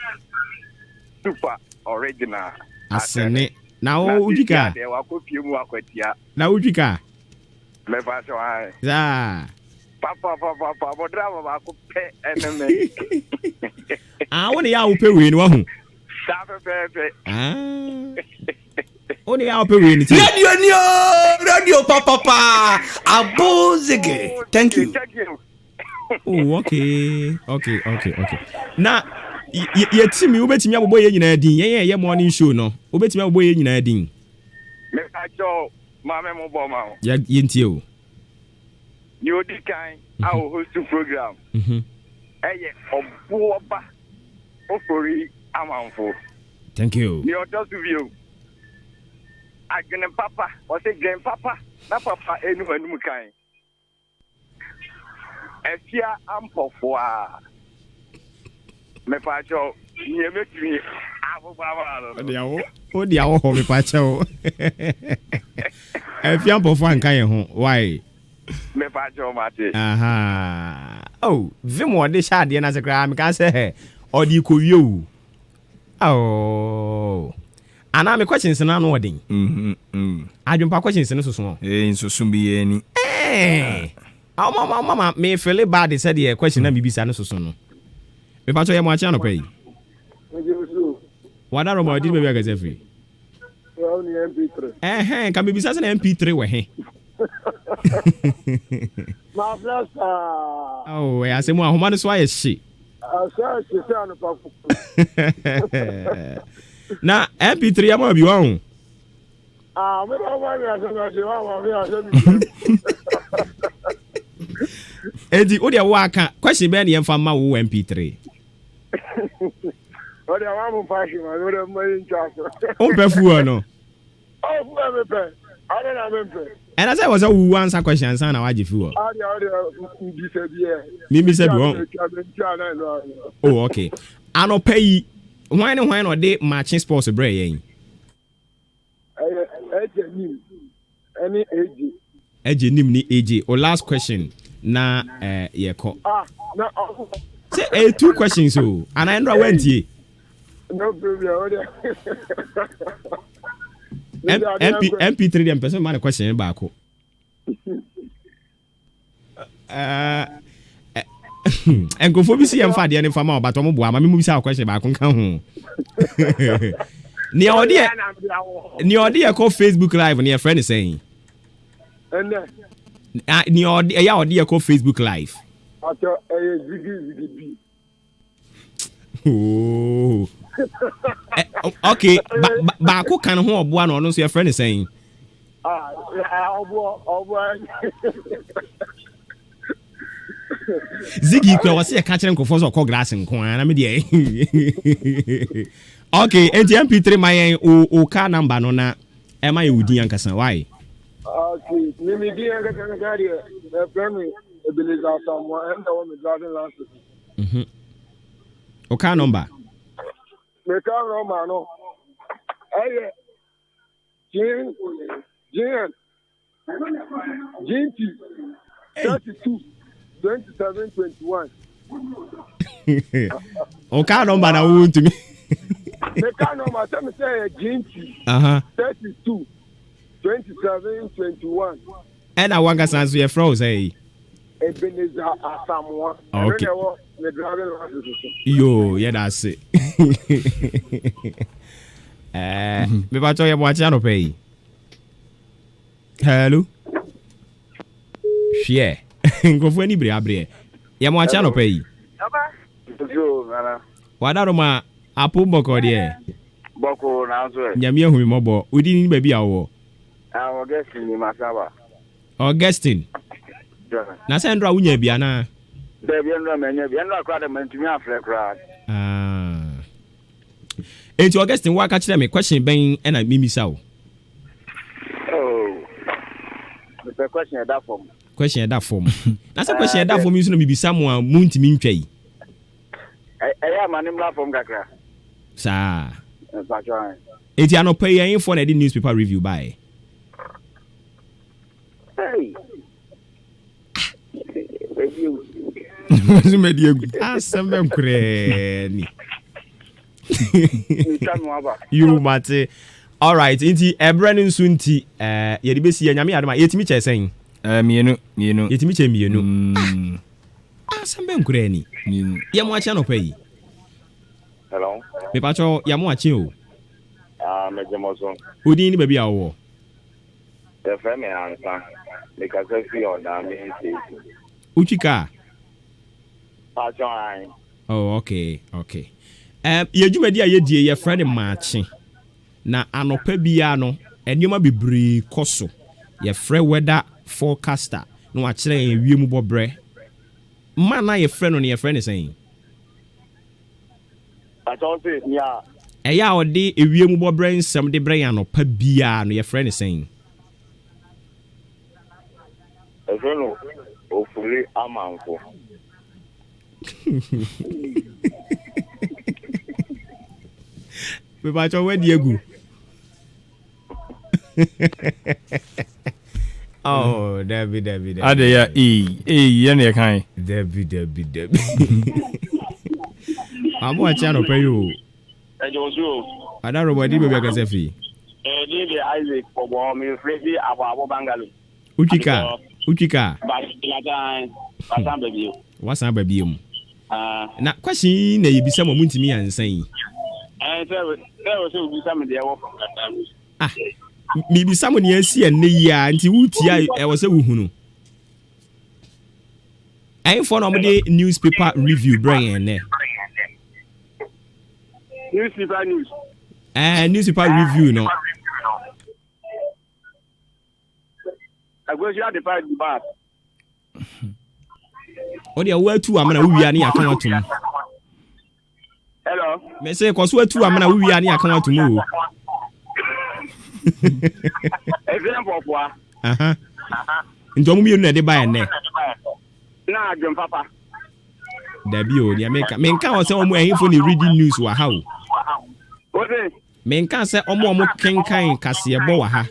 Super original. Asene. Na o udika. De wa ko pie mu akwatia. Na udika. Me ba so ai. Za. Papa bodra ba ko pe eneme. Ah, woni ya wo pe we ni wa hu. Pepe. Only our parents. Radio papa. Abozege. Thank you. Oh, okay. Now, your team, you bet me about boy in a din. Yeah, morning show no. You bet me about boy in a din. Me acho mama mo boma. Ya yentio. You di kind our host program. Eye Obuoba Ofori Amanfo. Thank you. You just view. I can papa or say grandpapa. Na papa enu kind. Efia ampo for me pacho ye make me abu baba. O dia wo me pacho. Efia ampo for ankan ho. Why? Me pacho mate. Aha. Oh, vimo de sha de na se kra me kan say odi ko wie o. Oh. Ana me questions na no odin. Adwumpa questions no soso. Nsoso bi ani. Mama me feel bad said the question na bibisa no soso no. Me pacho ye mo acha no pay. Wada ro mo di me be ga free. Well, ni MP3. Ka bibisa se na MP3 we he. My blaster. Oh, I say mo ahoma no so aye shi. Na MP3 am bi wa hu. Me ba wa ya so na se wa me ya Edi o dia wa ka question be na yemfa ma wo MP3. O dia wa mo fashi ma o dia mo yin chaso. O pe fu no. Oh, fu me pe. Ada na me pe. And as I was a who answer questions and I fu. Ada Mimi said oh, okay. I no pay when or they matching sports break yin. Any AG. AG nim ni AG. Or last question. Na yeah ko. Na say 2 questions so and I went here. No problem. MP3 dem person man question back. Enkofo bi si emfa de ne fama obato mo boa ma me mu bi sa question back kan ho. Ni odi e ko Facebook live ni e friend saying. Ni odi e ko Facebook live. Ato zigi bi. Oh. Okay, baako kan ho oboa no no so your friend is saying. Obuo. Ziggy kwa wase ya catch nkofo so glass nko na me de. Okay, MP3 my o car number no na e ma yudi ankasa why? Okay, me di ankasa gari e plan Ebenezer someone and the one driving license. O car number. Me car number no. Aye. Jin 32 27 21. O car number na wo ntumi. Me car number say Jinti. 32 27 21. And I want to your froze hey. Ebenezer Asamoah. Okay. Me driving license. Yo, yeah, that's it. Me ba to ye mo acha no pay. Hello. Share. Ngofo ni bre abre. Ye mo acha no pay. Aba. Yo, nana. Wada ma apu boko de. Boko na so. Nyame ehumi mobo. Udi ni ba bi awo. Augustine ni masaba. Augustine. Na se ndra wunya bia na. There be no menya bia no akra de mantumi afre kra. Enti Augustine wa ka kire me question ben e na mimi sa o. Oh. The question that form. Question that form. Na se question that form you no bibisa mo a mu ntimi ntwai. Eya manim la form kakra. Sa. Patron. Enti anopa yi info na di newspaper review by. Hey. Asem kreni. You mate. All right, inti ebrani nsunti ye de besi nyame adoma yetimi che sen. Mienu. Yetimi che mienu. Asem kreni. Ye mo acha no pay. Hello. Me pacho ya mo acha o. Me jemoso. Odi ni baby awo. The family answer. Because I see on that me. Uchika. Patron. Oh, okay. Ye jumadi aye die ye friend Maakye. Na anopa bia no, enoma bebre koso. Ye friend weather forecaster. No a kire en wiem bobre. Man na ye friend no ye friend is saying. Patron say, yeah. Eya odi ewiem bobre nsem de bre anopa bia no ye friend is saying. Obuoba Ofori Amanfo. Me ba cho we Diegu. Oh, Debbie. Ade ya ye na kan. Debbie. Amo acha no pay you. Ejosu. Ada robodi be be ka sefi. Di Isaac Obo mi fredi abo bangalo. Uchika. Wasan baby mu. Na question na yebisa mo muntimi ansan. Mi bisa mo ne asi enne yi a nti wutia e wo se wuhunu. Ayin for no de newspaper review brain ne. Newspaper news. Newspaper review no. I go share the part the bar. Odi awu atu amana wuwia ne yakan atum. Hello. Me say koso atu amana wuwia ne yakan atum o. Example for. Ntomu mi na de ba enne. Na John Papa. Dabi o ni America. Me nka o se omo ehifo ni reading news wa ha o. Ode. Me nka se omo kenkan kase ebo wa ha.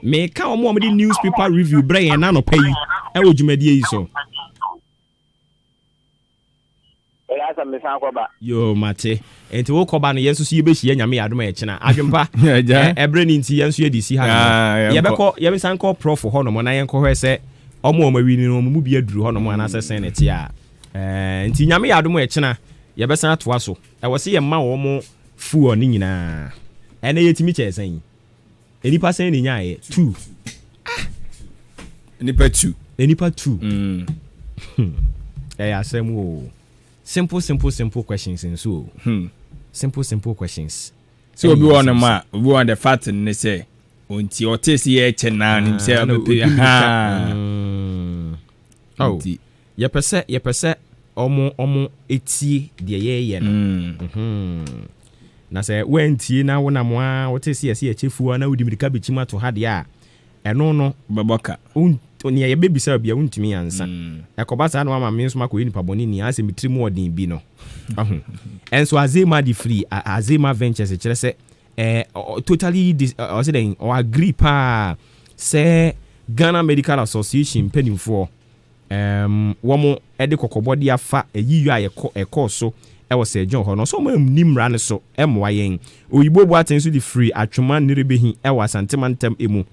Me ka omo di newspaper review brain na no pay. E wo dwumadie yi so. Yo mate. Enti wo koba no yeso so yebehia nyame adoma e kina. Adwempa. Ebre ni nti yenso ye di si ha. Ye be san call prof ho no mo na yen ko hwe se omo wi ni no mu bi aduru ho no mo na sesen ne ti a. Nti nyame adoma e kina ye be san atoa so. E wo se ye ma wo mo fu oni nyina. Ene yetimi che sen. Enipa sen ni nya ye 2. Enipa 2. Ya asem wo. Simple questions in so. Simple questions. So obi won ma, obi won the fact ne say onti otesi ye chena nim say oh. Ye pese omo etie de ye no. Na say wentie na wona mo a wotesi ese echefu na wudi mirika bechima to ha de a eno no beboka. Oni ye bebisa bia untimi ansa. Ekobasa na mama me nso makọ nipa boni ni ase mitrim odin bi no. Enso Azema di free Azema Ventures kire se totally or agree pa say Ghana Medical Association penifo womo ede kokobodi afa eyiyu ayeko ekoso e wo se John ho no so mam nimra ne so emwa yen oyibo bo atenso di free atwoma nirebehi e wa santemantam emu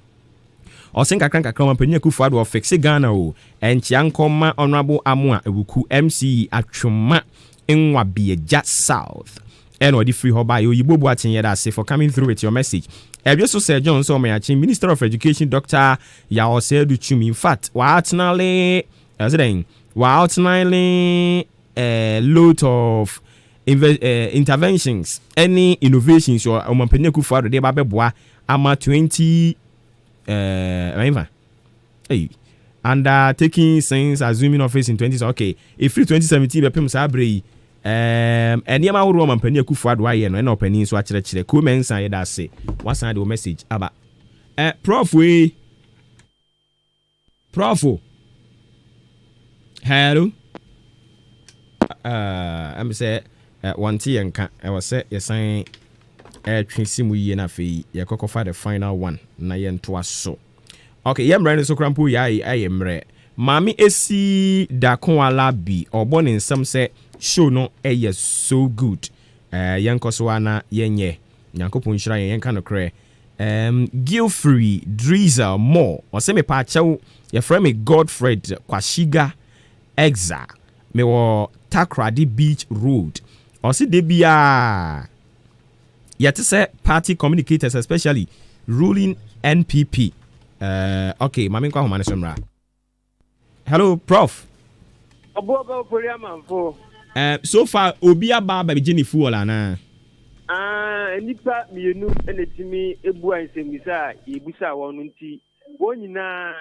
osenka kranka mampanya Kufuado of fixe Ghana o enchia nkoma honorable Amoa Ewuku MC atwoma Nwa Bieja South and or the free hoba oyibo bo atenye da say for coming through with your message. Ebioso Sir John so mayachi Minister of Education Dr. Yaosedu Chumi. In fact, outnally lot of interventions, any innovations or mampanya Kufuado de babeboa ama 20 undertaking since assuming office in 20 okay if 2017 be pem sa abre eniema woro mampani Kufuado aye no na opani so akire ko mensa ye da se wasan de message aba prof hello am say want yenka e was say yesan twisimu ye na fe ye kokofa the final one na ye nto aso. Okay, yemre so krampo ya ayemre. Mami esi dakonwala bi obon nsam se show no so good. Yankoso ana yenye. Nyankopon hira yenka no kre. Gilfrey Drizzle more. Ose me pa chew ye frame me Godfred Kwashiga Exa. Me wo Takrady Beach Road. Ose de bia yet say party communicators especially ruling NPP. Okay, mami kwa humane somra. Hello, Prof. Obuoba Ofori Amanfo. So far, obi aba ba bigini fuola na. Nipa mienu enetimi ebu ansemisa yebusa wonu nti wonyina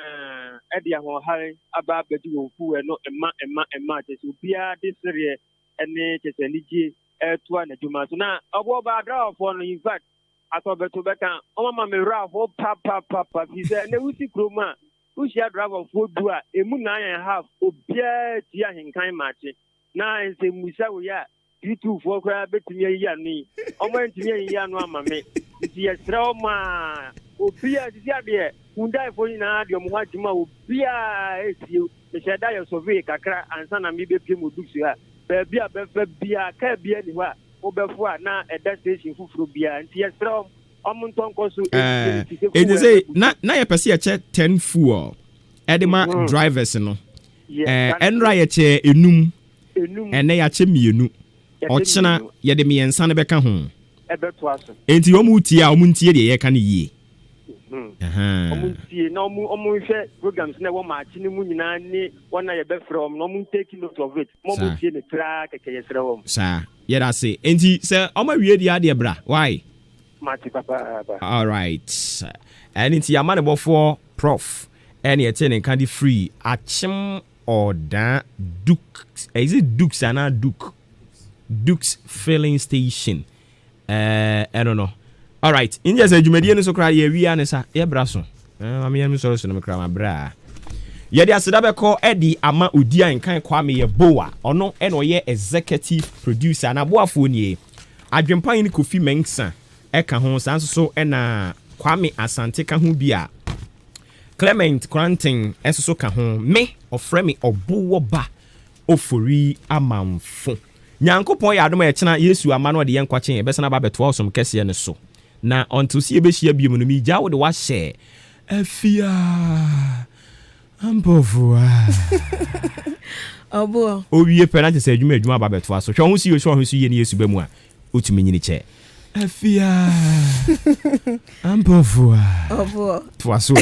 ede ahohare aba bedi wonfu no emma tese obia de sere ene tese nige etu anadwuma so na Obuoba adrawfo no in fact atobeto beka omama me rafo papa fize ne wusi kroma ushia driver fo du a emu 9.5 obia ti ahenkan mache na ense musa wo ya YouTube for kwa betumi ayi ani omo ntumi ayi anu ama me ti yesra o ma obia ti ade hundai fo ni na ade omo adwuma obia esi me sheda yo survey kakra ansa na me bepie modusu a ba bia befa bia ka bia ni wa obefo a na eda station fufuro bia nti yesra omuntonko so it is say na ye pese ye che 10 fuel edema drivers no enra ye che enum ene ya che mienu ochina ye de miensa ne beka ho ebeto aso enti omutie a omuntie de ye ka ne yie omuntie na omunhwe programs na wo Maakye ne mu nyina ni wona ye be from no mun take note of it omuntie ne tra keke yesra wo sa ye da say enti se omawie dia de bra why Maakye papa. All right. And it's your money for Prof. Any attending candy free. Achim or da Duke. Is it Duke's and not Duke? Duke's filling station. I don't know. All right. In just a Jumedian so cry ye we anesa ye brasso. I mean so no cry my bra. Ye dia sedabe call Eddie ama udia in kan kwame ye boa. Ono eno ye executive producer na boafo nie. Adwempan ni Kofi Mensah. Eka ho sanso so ena Kwame Asante ka ho bia Clement Granting eso ka ho me ofre me Obuoba Ofori Amanfo Nyankopon ya adom e Yesu ama no de yenkwache e besana ba beto osom kese ne so na onto si ebehia biem no mi gya wo de wa share afia ambovua obo owie penante se adwuma ba beto aso hwe ho si ye ne Yesu ba mu a otumi nyini che afia ambovua obo twaso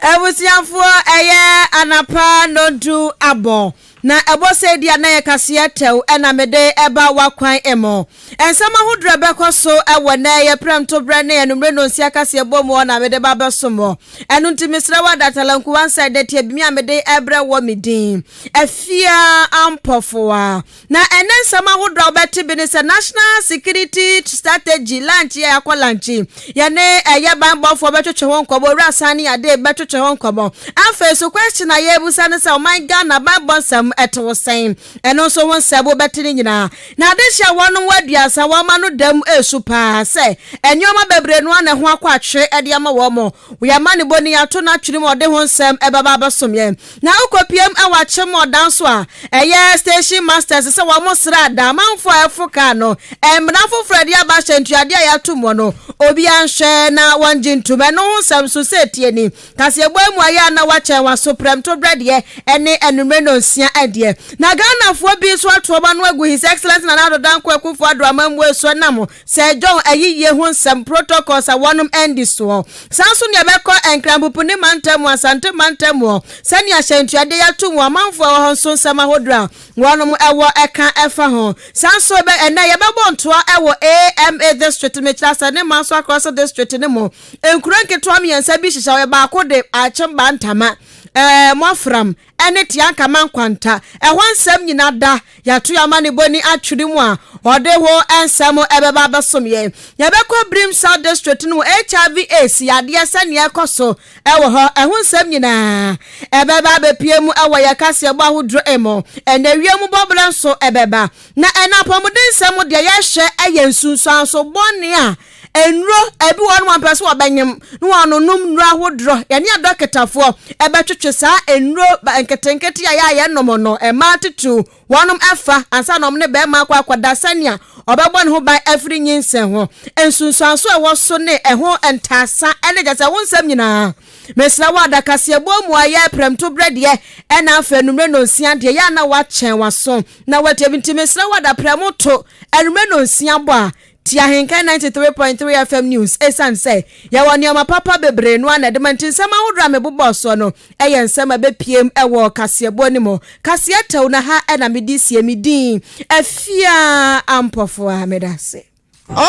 ebusianfo eye anapa nontu abon na ebo se dia na ye kase tew na mede eba wakwan emo ensama hodra beko so ewo na ye prem to bre na ye numre no nsia kase bomu na mede ba besomo enu ntimisra wa datalanku one side tie bi mi amede ebre wo medin afia ampofoa na ensama hodra obeti bi ne se national security strategy launch ya kwa launch ya ne ye banbofo betwetwe ho nkobo rasani ade betwetwe ho nkobo afa so question na ye busa ne se o my Ghana banbonsam eto sen eno so won sebo betini nyina na de hia wonu waduasa wo ma no dam esupa se enyoma bebre no na ho akwa atwe ede ama wo mo we ama ne boni ato na twiri mo de ho nsem ebaba basomye na ukopiem ewa chem odanso a eye station masters se wo mo sra da manfo afuka no emnafo fredi aba hyentuade ya tomo no obi anhwe na wonje ntume no ho nsem so setie ni kase egboamu aya na wachen wa supreme to brede ene enumre no nsia ade na Ghana fo bi so atoba no agu his excellence na na dan kwa kufu adoma mwe so nam se John ayiye ho nsem protocols a wonum endi so sanso ne beko enkrampupu ne mantam asante mantam sani ahyentuade ya tomo amanfo ho nso nsem ahodra wonum ewo eka efa ho sanso be ena ye bebo ntoa ewo AMA district me klasa ne manso across district ne mo enkuranke to amiensa bi hihya we ba ko de achemba ntama mofram ene tianka mankwanta ehwansam nyina da yato yamane boni atwiri mu a ode ho ensam ebeba basomye yabekọ Brim South District no HIV AIDS yade sane ekoso ewo ho ehwansam nyina ebeba bepiem ewo yakase ebo ahodro emo ene wiem boblen so ebeba na enapomuden sam de yehwe eyensunsu anso boni a enro ebi wonu ampese obanyem no wonu num nro ahodro yane adoketafo ebetwetwe sa enro enketenketi ya nomo no ematitu wonum afa ansa nom ne be ma kwa dasania obebon ho by every nyinsen ho ensunsuanso e wo so ne ho entasa ene jase wonsam nyina mesra wa dakase bomu aye prem to brede ena afa numre no nsia de ya na wa chen waso na watebinti mesra wa da prem to enumre no nsia bo a Tia Henka 93.3 FM News esan say ya woni oma papa bebre no na de mantin sama wodra me bobo so no eye nsema be piem ewo kasebo ni mo kase tew na ha na medi sie medin afia ampofo amedase